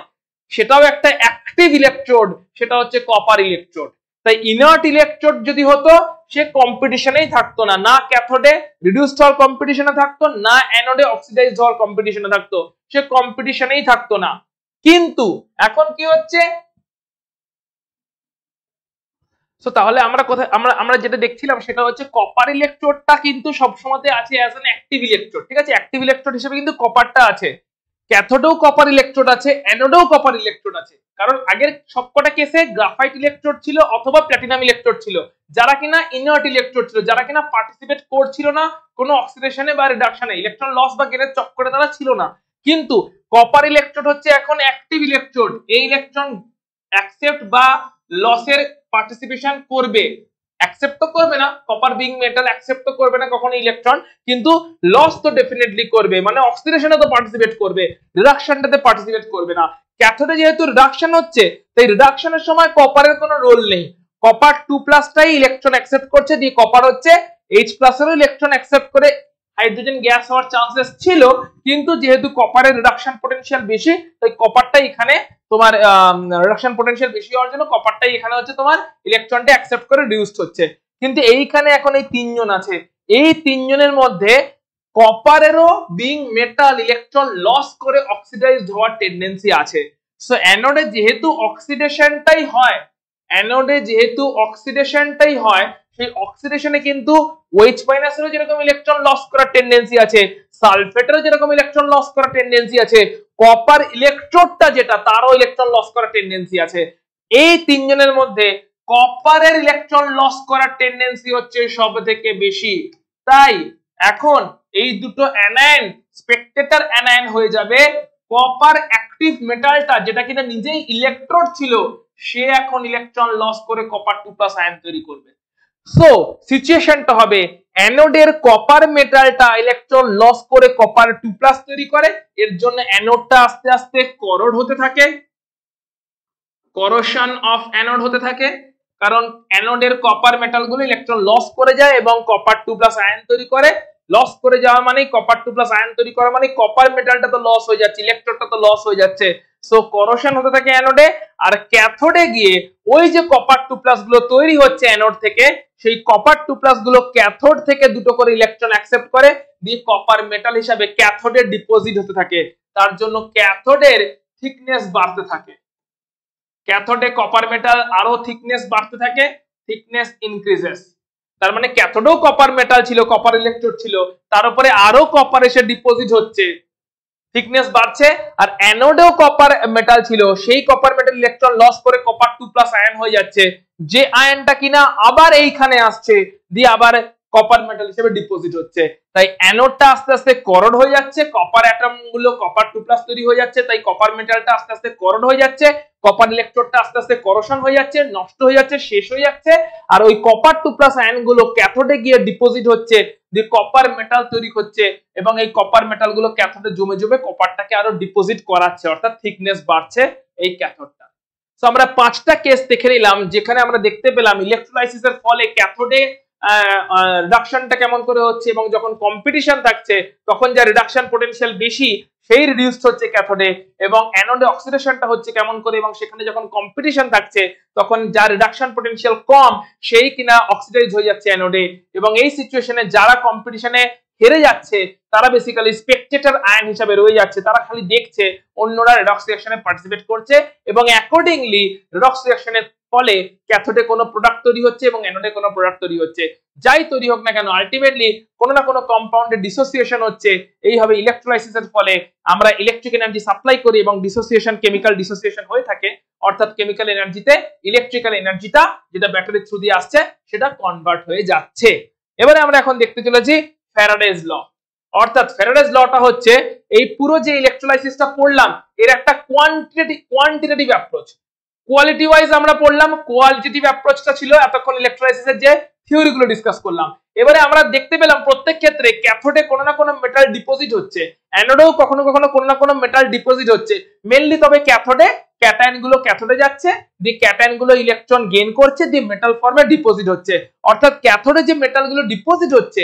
সেটাও একটা অ্যাক্টিভ ইলেকট্রোড, সেটা হচ্ছে কপার ইলেকট্রোড। তাই ইনার্ট ইলেকট্রোড যদি হতো সে কম্পিটিশনেই থাকতো না, না ক্যাথোডে রিডিউসড হওয়ার কম্পিটিশনে থাকতো, না অ্যানোডে অক্সিডাইজড হওয়ার কম্পিটিশনে থাকতো, সে কম্পিটিশনেই থাকতো না। কিন্তু এখন কি হচ্ছে, সো তাহলে আমরা কোথায় আমরা যেটা দেখছিলাম সেটা হচ্ছে কপার ইলেকট্রোডটা কিন্তু সবসময় আছে অ্যাজ অ্যান অ্যাক্টিভ ইলেকট্রোড, ঠিক আছে, অ্যাক্টিভ ইলেকট্রোড হিসেবে কিন্তু কপারটা আছে। ক্যাথোডেও কপার ইলেকট্রোড আছে, অ্যানোডেও কপার ইলেকট্রোড আছে, কারণ আগের সবকটা কেসে গ্রাফাইট ইলেকট্রোড ছিল অথবা প্ল্যাটিনাম ইলেকট্রোড ছিল, যারা কিনা ইনার্ট ইলেকট্রোড ছিল, যারা কিনা পার্টিসিপেট করছিল না কোনো অক্সিডেশনে বা রিডাকশনে, ইলেকট্রন লস বা গেনের চক্করে তারা ছিল না। কিন্তু কপার ইলেকট্রোড হচ্ছে এখন অ্যাক্টিভ ইলেকট্রোড, এই ইলেকট্রন অ্যাকসেপ্ট বা লসের পার্টিসিপেশন করবে, অ্যাকসেপ্ট তো করবে না, কপার বিং মেটাল অ্যাকসেপ্ট তো করবে না কখনো ইলেকট্রন, কিন্তু লস তো ডেফিনেটলি করবে, মানে অক্সিডেশনে তো পার্টিসিপেট করবে, রিডাকশনটাতে পার্টিসিপেট করবে না। ক্যাথোডে যেহেতু রিডাকশন হচ্ছে, তাই রিডাকশনের সময় কপারের কোনো রোল নেই, কপার 2+ টাই ইলেকট্রন অ্যাকসেপ্ট করছে, দিয়ে কপার হচ্ছে H+ এরও ইলেকট্রন অ্যাকসেপ্ট করে হাইড্রোজেন গ্যাস হওয়ার চান্সেস ছিল, কিন্তু যেহেতু কপারের রিডাকশন পটেনশিয়াল বেশি, তাই কপারটা এখানে তোমার রিডাকশন পটেনশিয়াল বেশি হওয়ার জন্য কপারটাই এখানে হচ্ছে তোমার ইলেকট্রনটা অ্যাকসেপ্ট করে রিডিউসড হচ্ছে। কিন্তু এইখানে এখন এই তিনজন আছে, এই তিনজনের মধ্যে কপারেরও বিং মেটাল ইলেকট্রন লস করে অক্সিডাইজড হওয়ার টেন্ডেন্সি আছে। সো অ্যানোডে যেহেতু অক্সিডেশনটাই হয়, অ্যানোডে যেহেতু অক্সিডেশনটাই হয়, সেই অক্সিডেশনে কিন্তু OH- এরও যেরকম ইলেকট্রন লস করার টেন্ডেন্সি আছে, সালফেটেরও যেরকম ইলেকট্রন লস করার টেন্ডেন্সি আছে, কপার ইলেকট্রোডটা যেটা তারও ইলেকট্রন লস করার টেন্ডেন্সি আছে। এই তিনজনের মধ্যে কপারের ইলেকট্রন লস করার টেন্ডেন্সি হচ্ছে সবথেকে বেশি, তাই এখন এই দুটো অ্যানায়ন স্পেকটেটর অ্যানায়ন হয়ে যাবে, কপার অ্যাক্টিভ মেটালটা যেটা কিনা নিজেই ইলেকট্রোড ছিল, সে এখন ইলেকট্রন লস করে কপার 2+ আয়ন তৈরি করবে। সো সিচুয়েশনটা হবে অ্যানোডের কপার মেটালটা ইলেকট্রন লস করে কপার 2+ তৈরি করে, এর জন্য অ্যানোডটা আস্তে আস্তে করোড হতে থাকে, করোশন অফ অ্যানোড হতে থাকে, কারণ অ্যানোডের কপার মেটালগুলো ইলেকট্রন লস করে যায় এবং কপার 2+ আয়ন তৈরি করে। লস করে যাওয়া মানে কপার 2+ আয়ন তৈরি করা মানে কপার মেটালটা তো লস হয়ে যাচ্ছে, ইলেকট্রনটা তো লস হয়ে যাচ্ছে, সো করোশন হতে থাকে অ্যানোডে। আর ক্যাথোডে গিয়ে ওই যে কপার 2+ গুলো তৈরি হচ্ছে অ্যানোড থেকে, সেই কপার 2+ গুলো ক্যাথোড থেকে দুটো করে ইলেকট্রন অ্যাকসেপ্ট করে, দিয়ে কপার মেটাল হিসাবে ক্যাথোডে ডিপোজিট হতে থাকে, তার জন্য ক্যাথোডের থিকনেস বাড়তে থাকে, ক্যাথোডে কপার মেটাল আরো থিকনেস বাড়তে থাকে, থিকনেস ইনক্রিজেস, তার মানে ক্যাথোডেও কপার মেটাল ছিল, কপার ইলেকট্রোড ছিল, তার উপরে আরো কপার এসে ডিপোজিট হচ্ছে, থিকনেস বাড়ছে। আর অ্যানোডেও কপার মেটাল ছিল, সেই কপার মেটাল ইলেকট্রন লস করে কপার 2+ আয়ন হয়ে যাচ্ছে, যে আয়নটা কিনা আবার এইখানে আসছে, দিয়ে আবার কপার মেটাল হিসেবে ডিপোজিট হচ্ছে। তাই অ্যানোডটা আস্তে আস্তে করোড হয়ে যাচ্ছে, কপার অ্যাটম গুলো কপার 2+ তৈরি হয়ে যাচ্ছে, তাই কপার মেটালটা আস্তে আস্তে করোড হয়ে যাচ্ছে, কপার ইলেকট্রোডটা আস্তে আস্তে করোশন হয়ে যাচ্ছে, নষ্ট হয়ে যাচ্ছে, শেষ হয়ে যাচ্ছে, আর ওই কপার 2+ আয়ন গুলো ক্যাথোডে গিয়ে ডিপোজিট হচ্ছে, দিয়ে কপার মেটাল তৈরি হচ্ছে, এবং এই কপার মেটাল গুলো ক্যাথোডে জমে জমে কপারটাকে আরো ডিপোজিট করাচ্ছে, অর্থাৎ থিকনেস বাড়ছে এই ক্যাথোডটা। সো আমরা 5টা কেস দেখে নিলাম যেখানে আমরা দেখতে পেলাম ইলেকট্রোলাইসিসের ফলে ক্যাথোডে রিডাকশনটা কেমন করে হচ্ছে, এবং যখন কম্পিটিশন থাকছে তখন যা রিডাকশন পটেনশিয়াল বেশি সেই রিডিউসড হচ্ছে ক্যাথোডে, এবং অ্যানোডে অক্সিডেশনটা হচ্ছে কেমন করে, এবং সেখানে যখন কম্পিটিশন থাকছে তখন যা রিডাকশন পটেনশিয়াল কম সেই কিনা অক্সিডাইজ হয়ে যাচ্ছে অ্যানোডে, এবং এই সিচুয়েশনে যারা কম্পিটিশনে হেরে যাচ্ছে তারা বেসিক্যালি স্পেকটেটর আয়ন হিসেবে রয়ে যাচ্ছে, তারা খালি দেখছে অন্যরা রিডক্স রিঅ্যাকশনে পার্টিসিপেট করছে, এবং অ্যাকর্ডিংলি রিডক্স রিঅ্যাকশনের ফলে ক্যাথোডে কোনো প্রোডাক্ট তৈরি হচ্ছে এবং অ্যানোডে কোনো প্রোডাক্ট তৈরি হচ্ছে, যাই তৈরি হোক না কেন আলটিমেটলি কোনো না কোনো কম্পাউন্ডে ডিসোসিয়েশন হচ্ছে। এইভাবে ইলেকট্রোলাইসিসের ফলে আমরা ইলেকট্রিক এনার্জি সাপ্লাই করি এবং ডিসোসিয়েশন, কেমিক্যাল ডিসোসিয়েশন হয়ে থাকে, অর্থাৎ কেমিক্যাল এনার্জিতে ইলেকট্রিক্যাল এনার্জিটা যেটা ব্যাটারির থ্রু দিয়ে আসছে সেটা কনভার্ট হয়ে যাচ্ছে। এবারে আমরা এখন দেখতে চলেছি ফ্যারাডেজ ল, অর্থাৎ ফ্যারাডেজ লটা হচ্ছে এই পুরো যে ইলেকট্রোলাইসিসটা পড়লাম এর একটা কোয়ান্টিটেটিভ অ্যাপ্রোচ। কোয়ালিটি ওয়াইজ আমরা পড়লাম, কোয়ালিটেটিভ অ্যাপ্রোচটা ছিল এতক্ষণ ইলেকট্রোলাইসিসের যে থিওরিগুলো ডিসকাস করলাম। এবারে আমরা দেখতে পেলাম প্রত্যেক ক্ষেত্রে ক্যাথোডে কোনো না কোনো মেটাল ডিপোজিট হচ্ছে, অ্যানোডেও কখনো কখনো কোনো না কোনো মেটাল ডিপোজিট হচ্ছে, মেইনলি তবে ক্যাথোডে ক্যাটায়ন গুলো ক্যাথোডে যাচ্ছে, দিয়ে ক্যাটায়ন গুলো ইলেকট্রন গেইন করছে, দিয়ে মেটাল ফর্মে ডিপোজিট হচ্ছে, অর্থাৎ ক্যাথোডে যে মেটাল গুলো ডিপোজিট হচ্ছে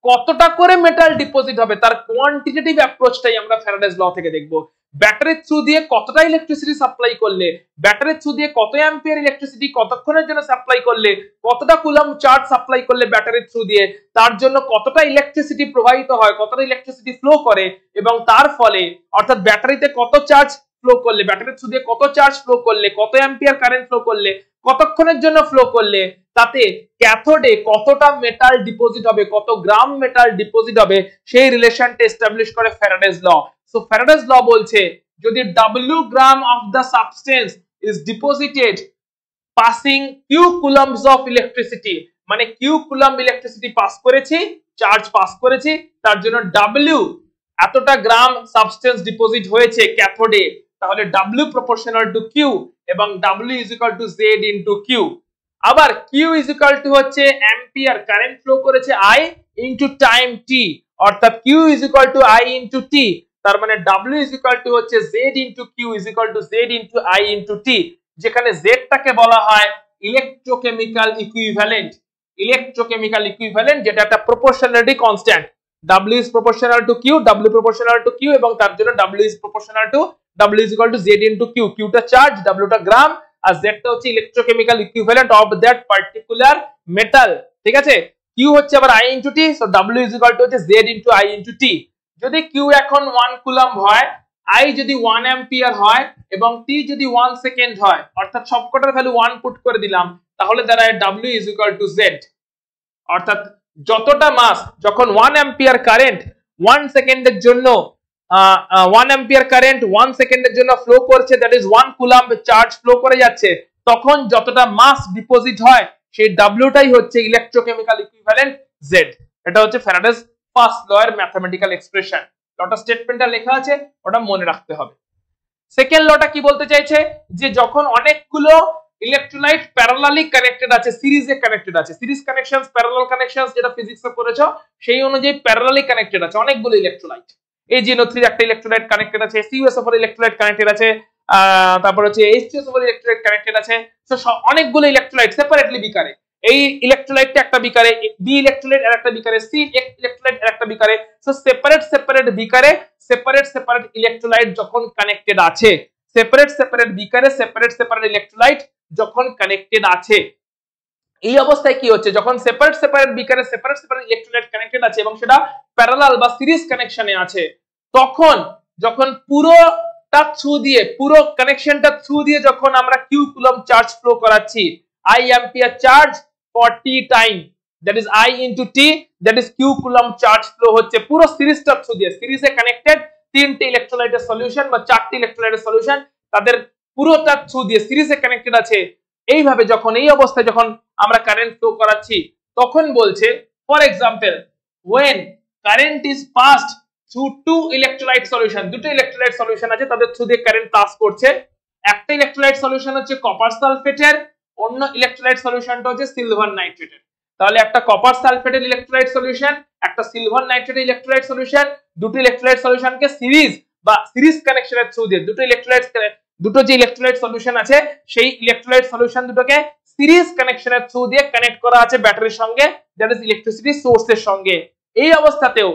কতটা করে মেটাল ডিপোজিট হবে তার কোয়ান্টিটেটিভ অ্যাপ্রোচটাই আমরা ফ্যারাডেজ ল থেকে দেখব। ব্যাটারির থ্রু দিয়ে কতটা ইলেকট্রিসিটি সাপ্লাই করলে, ব্যাটারির থ্রু দিয়ে কত অ্যাম্পিয়ার ইলেকট্রিসিটি কতক্ষণের জন্য সাপ্লাই করলে, কতটা কুলম্ব চার্জ সাপ্লাই করলে ব্যাটারির থ্রু দিয়ে, তার জন্য কতটা ইলেকট্রিসিটি প্রবাহিত হয়, কতটা ইলেকট্রিসিটি ফ্লো করে, এবং তার ফলে অর্থাৎ ব্যাটারিতে কত চার্জ ফ্লো করলে, ব্যাটারির থ্রু দিয়ে কত চার্জ ফ্লো করলে, কত অ্যাম্পিয়ার কারেন্ট ফ্লো করলে, কতক্ষণের জন্য ফ্লো করলে, তাতে ক্যাথোডে কতটা মেটাল ডিপোজিট হবে, কত গ্রাম মেটাল ডিপোজিট হবে, সেই রিলেশনটা এস্টাবলিশ করে ফ্যারাডেজ ল। সো ফ্যারাডেজ ল বলছে যদি W gram of the substance is deposited passing Q coulombs of electricity, মানে কিউ কুলম্ব ইলেকট্রিসিটি পাস করেছি, চার্জ পাস করেছি, তার জন্য W এতটা গ্রাম সাবস্টেন্স ডিপোজিট হয়েছে ক্যাথোডে, তাহলে W প্রপোর্শনাল টু Q এবং W is equal two Z into Q। আবার Q ইজ ইকুয়াল টু হচ্ছে অ্যাম্পিয়ার কারেন্ট ফ্লো করেছে I ইনটু টাইম T, অর্থাৎ Q is equal two I into T, তার মানে W is equal two হচ্ছে Z into Q is equal two Z into I into T, যেখানে Z টাকে বলা হয় ইলেকট্রোকেমিক্যাল ইকুইভ্যালেন্ট, ইলেকট্রোকেমিক্যাল ইকুইভ্যালেন্ট যেটা একটা proportionality constant. W is proportional to Q, W proportional to Q এবং তার জন্য W is proportional to W is equal to Z into Q, Q টা চার্জ, W টা গ্রাম, আর Z টা হচ্ছে electrochemical equivalent of that particular metal. ঠিক আছে, Q হচ্ছে আবার I into T, so W is equal to হচ্ছে Z into I into T। যদি Q এখন 1 কুলম্ব হয়, I যদি 1 অ্যাম্পিয়ার হয় এবং T যদি 1 সেকেন্ড হয়, অর্থাৎ সবকটার ভ্যালু 1 পুট করে দিলাম, তাহলে দাঁড়ায় W is equal to Z, অর্থাৎ যতটা মাস যখন 1 অ্যাম্পিয়ার কারেন্ট 1 সেকেন্ডের জন্য 1 অ্যাম্পিয়ার কারেন্ট 1 সেকেন্ডের জন্য ফ্লো করছে, that is 1 coulomb charge flow করে যাচ্ছে, তখন যতটা মাস ডিপোজিট হয় সেই ডব্লিউটাই হচ্ছে ইলেকট্রোকেমিক্যাল ইকুইভ্যালেন্ট Z। এটা হচ্ছে ফ্যারাডেজ ফার্স্ট ল এর ম্যাথমেটিক্যাল এক্সপ্রেশন। লটা স্টেটমেন্টটা লেখা আছে, ওটা মনে রাখতে হবে। সেকেন্ড লটা কি বলতে চাইছে, যে যখন অনেকগুলো ইলেকট্রোলাইট প্যারালালি কানেক্টেড আছে, সিরিজে কানেক্টেড আছে, সিরিজ কানেকশনস প্যারালাল কানেকশনস যেটা ফিজিক্সে পড়েছো সেই অনুযায়ী প্যারালালি কানেক্টেড আছে অনেকগুলো ইলেকট্রোলাইট। AgNO3 একটা ইলেকট্রোলাইট কানেক্টেড আছে, CuSO4 ইলেকট্রোলাইট কানেক্টেড আছে, তারপর হচ্ছে H2SO4 ইলেকট্রোলাইট কানেক্টেড আছে। সো অনেকগুলো ইলেকট্রোলাইট সেপারেটলি বিকারে, এই ইলেকট্রোলাইটটা একটা বিকারে, বি ইলেকট্রোলাইট আর একটা বিকারে, সি ইলেকট্রোলাইট আর একটা বিকারে। সো সেপারেট বিকারে সেপারেট ইলেকট্রোলাইট যখন কানেক্টেড আছে, সেপারেট বিকারে সেপারেট ইলেকট্রোলাইট যখন কানেক্টেড আছে, এই অবস্থায় কি হচ্ছে, যখন সেপারেট বিকারে সেপারেট ইলেকট্রোলাইট কানেক্টেড আছে এবং সেটা প্যারালাল বা সিরিজ কানেকশনে আছে, তখন যখন পুরোটা থ্রু দিয়ে, পুরো কানেকশনটা থ্রু দিয়ে যখন আমরা কিউ কুলম্ব চার্জ ফ্লো করাচ্ছি, I ampere charge for T time, that is I into T, that is Q coulomb charge flow হচ্ছে পুরো সিরিজটা থ্রু দিয়ে, সিরিজে কানেক্টেড তিনটে ইলেকট্রোলাইটের সলিউশন বা চারটি ইলেকট্রোলাইটের সলিউশন, তাদের পুরোটা থ্রু দিয়ে সিরিজে কানেক্টেড আছে। এইভাবে যখন এই অবস্থায় যখন আমরা কারেন্ট ফ্লো করাচ্ছি, তখন বলছে for example when current is passed through two electrolyte solution, দুটো ইলেকট্রোলাইট সলিউশন আছে, তাদের থ্রু দিয়ে কারেন্ট পাস করছে। একটা ইলেকট্রোলাইট সলিউশন হচ্ছে কপার সালফেটের, অন্য ইলেকট্রোলাইট সলিউশনটা হচ্ছে সিলভার নাইট্রেটের। তাহলে একটা কপার সালফেটের ইলেকট্রোলাইট সলিউশন, একটা সিলভার নাইট্রেটের ইলেকট্রোলাইট সলিউশন, দুটো ইলেকট্রোলাইট সলিউশনকে সিরিজ বা সিরিজ কানেকশনের থ্রু দিয়ে দুটো যে ইলেকট্রোলাইট সলিউশন আছে সেই ইলেকট্রোলাইট সলিউশন দুটোকে সিরিজ কানেকশনের থ্রু দিয়ে কানেক্ট করা আছে ব্যাটারির সঙ্গে, দ্যাট ইজ ইলেকট্রিসিটি সোর্সের সঙ্গে। এই অবস্থাতেও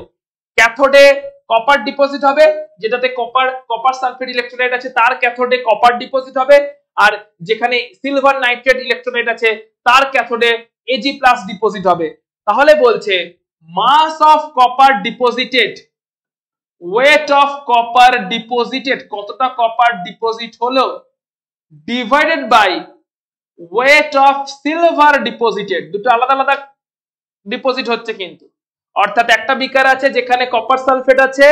ক্যাথোডে কপার ডিপোজিট হবে, যেটাতে কপার সালফেট ইলেকট্রোলাইট আছে তার ক্যাথোডে কপার ডিপোজিট হবে, আর যেখানে সিলভার নাইট্রেট ইলেকট্রোলাইট আছে তার ক্যাথোডে Ag+ ডিপোজিট হবে। তাহলে বলছে mass of copper deposited, weight of copper deposited, কতটা কপার ডিপোজিট হলো, divided by weight of silver deposited, দুটো আলাদা আলাদা ডিপোজিট হচ্ছে কিন্তু, অর্থাৎ একটা বিকার আছে যেখানে কপার সালফেট আছে,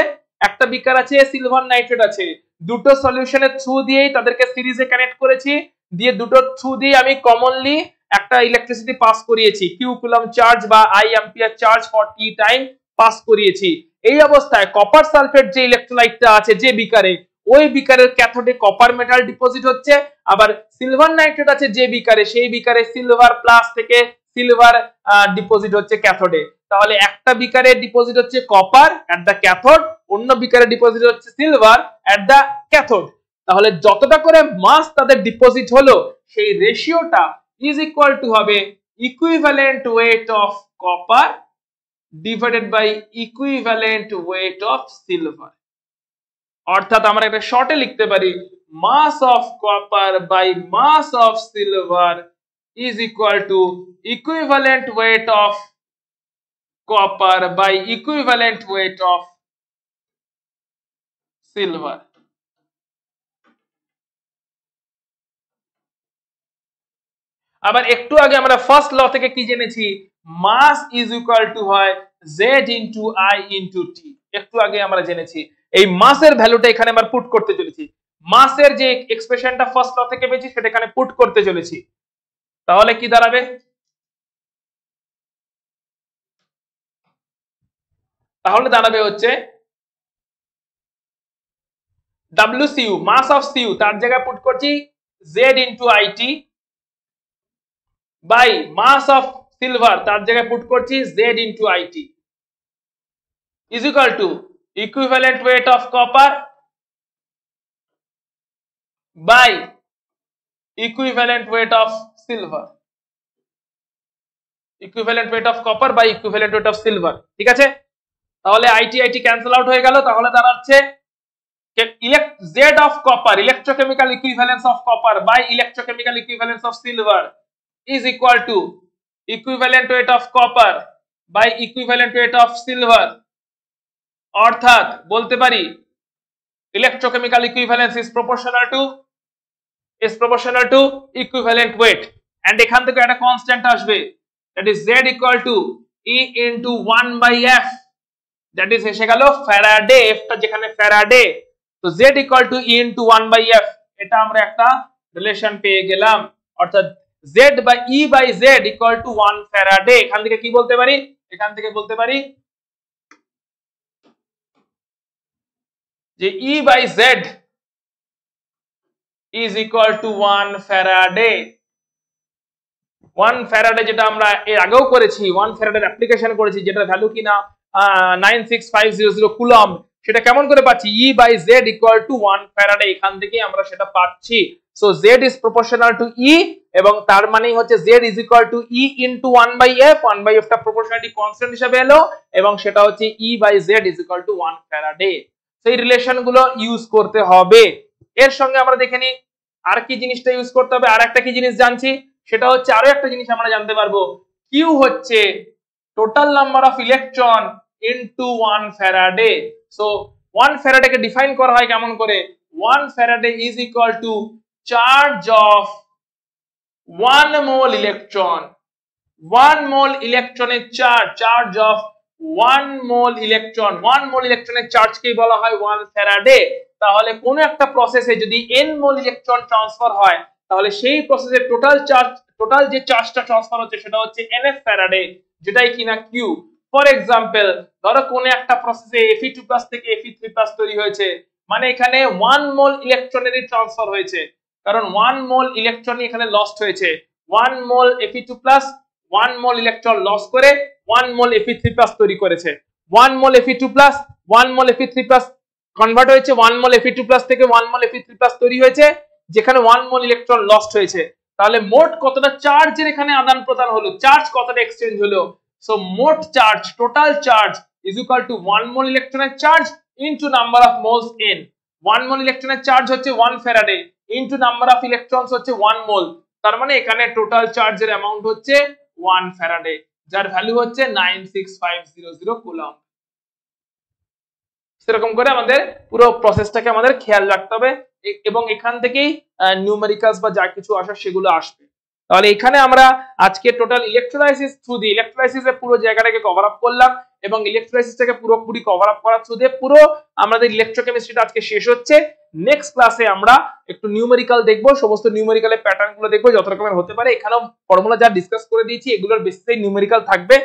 একটা বিকার আছে সিলভার নাইট্রেট আছে, দুটো সলিউশনের থ্রু দিয়েই তাদেরকে সিরিজে কানেক্ট করেছি, দিয়ে দুটো থ্রু দিয়ে আমি কমনলি একটা ইলেকট্রিসিটি পাস করিয়েছি, কিউ কুলম্ব চার্জ বা I ampere charge for T time pass করিয়েছি। এই অবস্থায় কপার সালফেট যে ইলেকট্রোলাইটটা আছে যে বিকারে, ওই বিকারের ক্যাথোডে কপার মেটাল ডিপোজিট হচ্ছে, আবার সিলভার নাইট্রেট আছে যে বিকারে, সেই বিকারে সিলভার প্লাস থেকে সিলভার ডিপোজিট হচ্ছে ক্যাথোডে। তাহলে একটা বিকারে ডিপোজিট হচ্ছে কপার এট দ্য ক্যাথোড, অন্য বিকারে ডিপোজিট হচ্ছে সিলভার এট দ্য ক্যাথোড। তাহলে যতটা করে মাস তাদের ডিপোজিট হলো, সেই রেশিওটা ইজ ইকুয়াল টু হবে equivalent weight of copper divided by equivalent weight of silver. অর্থাৎ আমরা এটা শর্টে লিখতে পারি mass of copper by mass of silver is equal to equivalent weight of copper by equivalent weight of silver. আবার একটু আগে আমরা ফার্স্ট ল থেকে কি জেনেছি, মাস ইজ ইকুয়াল টু হয় z into i into t। একটু আগে আমরা জেনেছি এই মাসের ভ্যালুটা এখানে আমরা পুট করতে চলেছি, মাসের যে এক্সপ্রেশনটা ফার্স্ট ল থেকে পেয়েছি সেটা এখানে পুট করতে চলেছি। তাহলে কি দাঁড়াবে, তাহলে দাঁড়াবে হচ্ছে WCU মাস অফ CU তার জায়গায় পুট করছি z into it by mass of silver তার জায়গায় পুট করছি z into it is equal to equivalent weight of copper by equivalent weight of silver, equivalent weight of copper by equivalent weight of silver. ঠিক আছে, তাহলে it cancel out হয়ে গেল, তাহলে দাঁড়াচ্ছে z of copper electrochemical equivalence of copper by electrochemical equivalence of silver is equal to equivalent weight of copper by equivalent weight of silver। অর্থাৎ বলতে পারি electrochemical equivalence is proportional to equivalent weight, and এখান থেকে একটা constant আসবে, that is z equal to e into 1 by f, that is এসে গেল Faraday, f টা যেখানে ফ্যারাডে, তো z equal to e into 1 by f, এটা আমরা একটা রিলেশন পেয়ে গেলাম। অর্থাৎ z by e by z equal to 1 Faraday. এখান থেকে কি বলতে পারি, এখান থেকে বলতে পারি যে e by z is equal to 1 Faraday. 1 Faraday যেটা আমরা এর আগেও করেছি, 1 ফ্যারাডের অ্যাপ্লিকেশন করেছি, যেটা ভ্যালু কিনা 96500 কুলম্ব, সেটা কেমন করে পাচ্ছি, e by z equal to 1 Faraday, এখান থেকে আমরা সেটা পাচ্ছি। So z is proportional to e, এবং তার মানেই হচ্ছে z is equal to e into 1 by f, 1 by f টা প্রপোর্শনালিটি কনস্ট্যান্ট হিসেবে এলো, এবং সেটা হচ্ছে e by z is equal to 1 Faraday. সেই রিলেশন গুলো ইউজ করতে হবে। এর সঙ্গে আমরা দেখে নিই আর কি জিনিসটা ইউজ করতে হবে। আর একটা কি জিনিস জানছি, সেটা হচ্ছে আরো একটা জিনিস আমরা জানতে পারবো, q হচ্ছে total number of electron into 1 faraday. So 1 ফ্যারাডেকে ডিফাইন করা হয় কেমন করে, 1 faraday is equal to charge of 1 mole electron, 1 mole ইলেকট্রনের charge of 1 mole electron, 1 mole ইলেকট্রনের চার্জকেই বলা হয় 1 ফ্যারাডে। তাহলে কোন একটা প্রসেসে যদি n মোল ইলেকট্রন ট্রান্সফার হয়, তাহলে সেই প্রসেসের টোটাল যে চার্জটা ট্রান্সফার হচ্ছে সেটা হচ্ছে nf ফ্যারাডে, যেটাই কিনা q। ফর এক্সাম্পল, ধরো কোন একটা প্রসেসে Fe2+ থেকে Fe3+ তৈরি হয়েছে, মানে এখানে 1 মোল ইলেকট্রনেরই ট্রান্সফার হয়েছে, কারণ 1 মোল ইলেকট্রনই এখানে লস্ট হয়েছে। 1 মোল Fe2+, 1 মোল ইলেকট্রন লস করে 1 মোল Fe3+ তৈরি করেছে। 1 মোল Fe2+, 1 মোল Fe3+ কনভার্ট হয়েছে, 1 মোল Fe2+ থেকে 1 মোল Fe3+ তৈরি হয়েছে, যেখানে 1 মোল ইলেকট্রন লস্ট হয়েছে। তাহলে মোট কতটা চার্জের এখানে আদান প্রদান হলো, চার্জ কতটা এক্সচেঞ্জ হলো। সো মোট charge, total charge is equal two 1 mole ইলেকট্রনের charge into number of moles n। 1 mole ইলেকট্রনের চার্জ হচ্ছে 1 Faraday into number of electrons হচ্ছে 1 মোল, তার মানে এখানে টোটাল চার্জের অ্যামাউন্ট হচ্ছে 1 ফ্যারাডে, যার ভ্যালু হচ্ছে 96500 কুলম্ব। সেরকম করে আমাদের পুরো প্রসেসটাকে আমাদের খেয়াল রাখতে হবে, এবং এখান থেকেই নিউমেরিক্যালস বা যা কিছু আসার সেগুলো আসবে। তাহলে এখানে আমরা আজকে টোটাল ইলেকট্রোলাইসিস থ্রু দি ইলেকট্রোলাইসিসের পুরো জায়গাটাকে কভার আপ করলাম, এবং ইলেকট্রোলাইসিসটাকে পুরোপুরি কভার আপ করার থ্রু দিয়ে পুরো আমাদের ইলেকট্রোকেমিস্ট্রিটা আজকে শেষ হচ্ছে। নেক্সট ক্লাসে আমরা একটু নিউমেরিক্যাল দেখবো, সমস্ত নিউমেরিক্যালের প্যাটার্ন গুলো দেখবো যত রকমের হতে পারে। এখানেও ফর্মুলা যা ডিসকাস করে দিয়েছি এগুলোর বেসিসে নিউমেরিক্যাল থাকবে।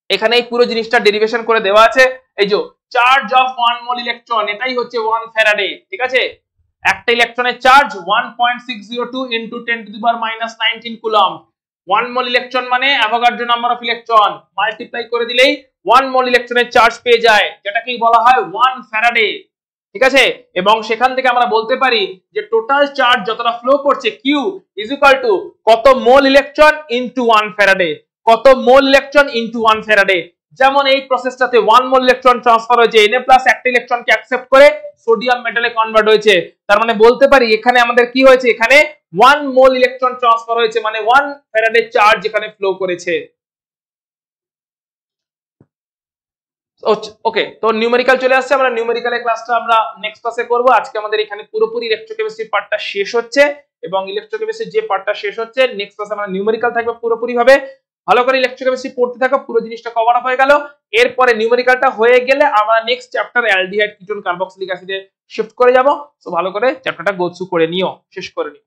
এখানে এই পুরো জিনিসটা ডেরিভেশন করে দেওয়া আছে। এই যে চার্জ অফ 1 মোল ইলেকট্রন, এটাই হচ্ছে 1 ফ্যারাডে। ঠিক আছে, একটা ইলেকট্রনের charge 1.602 into 10⁻⁻19 coulomb. 1 mole electron মানে Avogadro number of electron, multiply করে দিলেই 1 মোল ইলেকট্রনের চার্জ পেয়ে যায়, যেটাকেই বলা হয় 1 ফ্যারাডে। ঠিক আছে, এবং সেখান থেকে আমরা বলতে পারি যে টোটাল চার্জ যতটা ফ্লো করছে Q ইজ ইকুয়াল টু কত মোল ইলেকট্রন ইনটু 1 ফ্যারাডে। কত মোল ইলেকট্রন ইনটু 1 ফ্যারাডে। যেমন এই প্রসেসটাতে 1 মোল ইলেকট্রন ট্রান্সফার হয়েছে, Na+ একটা ইলেকট্রনকে অ্যাকসেপ্ট করে সোডিয়াম মেটালে কনভার্ট হয়েছে। তার মানে বলতে পারি এখানে আমাদের কি হয়েছে, এখানে 1 মোল ইলেকট্রন ট্রান্সফার হয়েছে, মানে 1 ফ্যারাডে চার্জ এখানে ফ্লো করেছে। ওকে, তো নিউমেরিক্যাল চলে আসছে, আমরা নিউমেরিক্যালের ক্লাসটা আমরা নেক্সট ক্লাসে করব। আজকে আমাদের এখানে পুরোপুরি ইলেকট্রোকেমিস্ট্রি পার্টটা শেষ হচ্ছে, এবং ইলেকট্রোকেমিস্ট্রি যে পার্টটা শেষ হচ্ছে নেক্সট ক্লাসে আমরা নিউমেরিক্যাল থাকবে পুরোপুরি ভাবে। ভালো করে ইলেকট্রোকেমিস্ট্রি পড়তে থাকো, পুরো জিনিসটা কভার আপ হয়ে গেল। এরপরে নিউমেরিক্যালটা হয়ে গেলে আমরা নেক্সট চ্যাপ্টারে অ্যালডিহাইড কিটোন কার্বক্সিলিক অ্যাসিডে শিফট করে যাব। তো ভালো করে চ্যাপ্টারটা গো থ্রু করে নিও, শেষ করে নিও।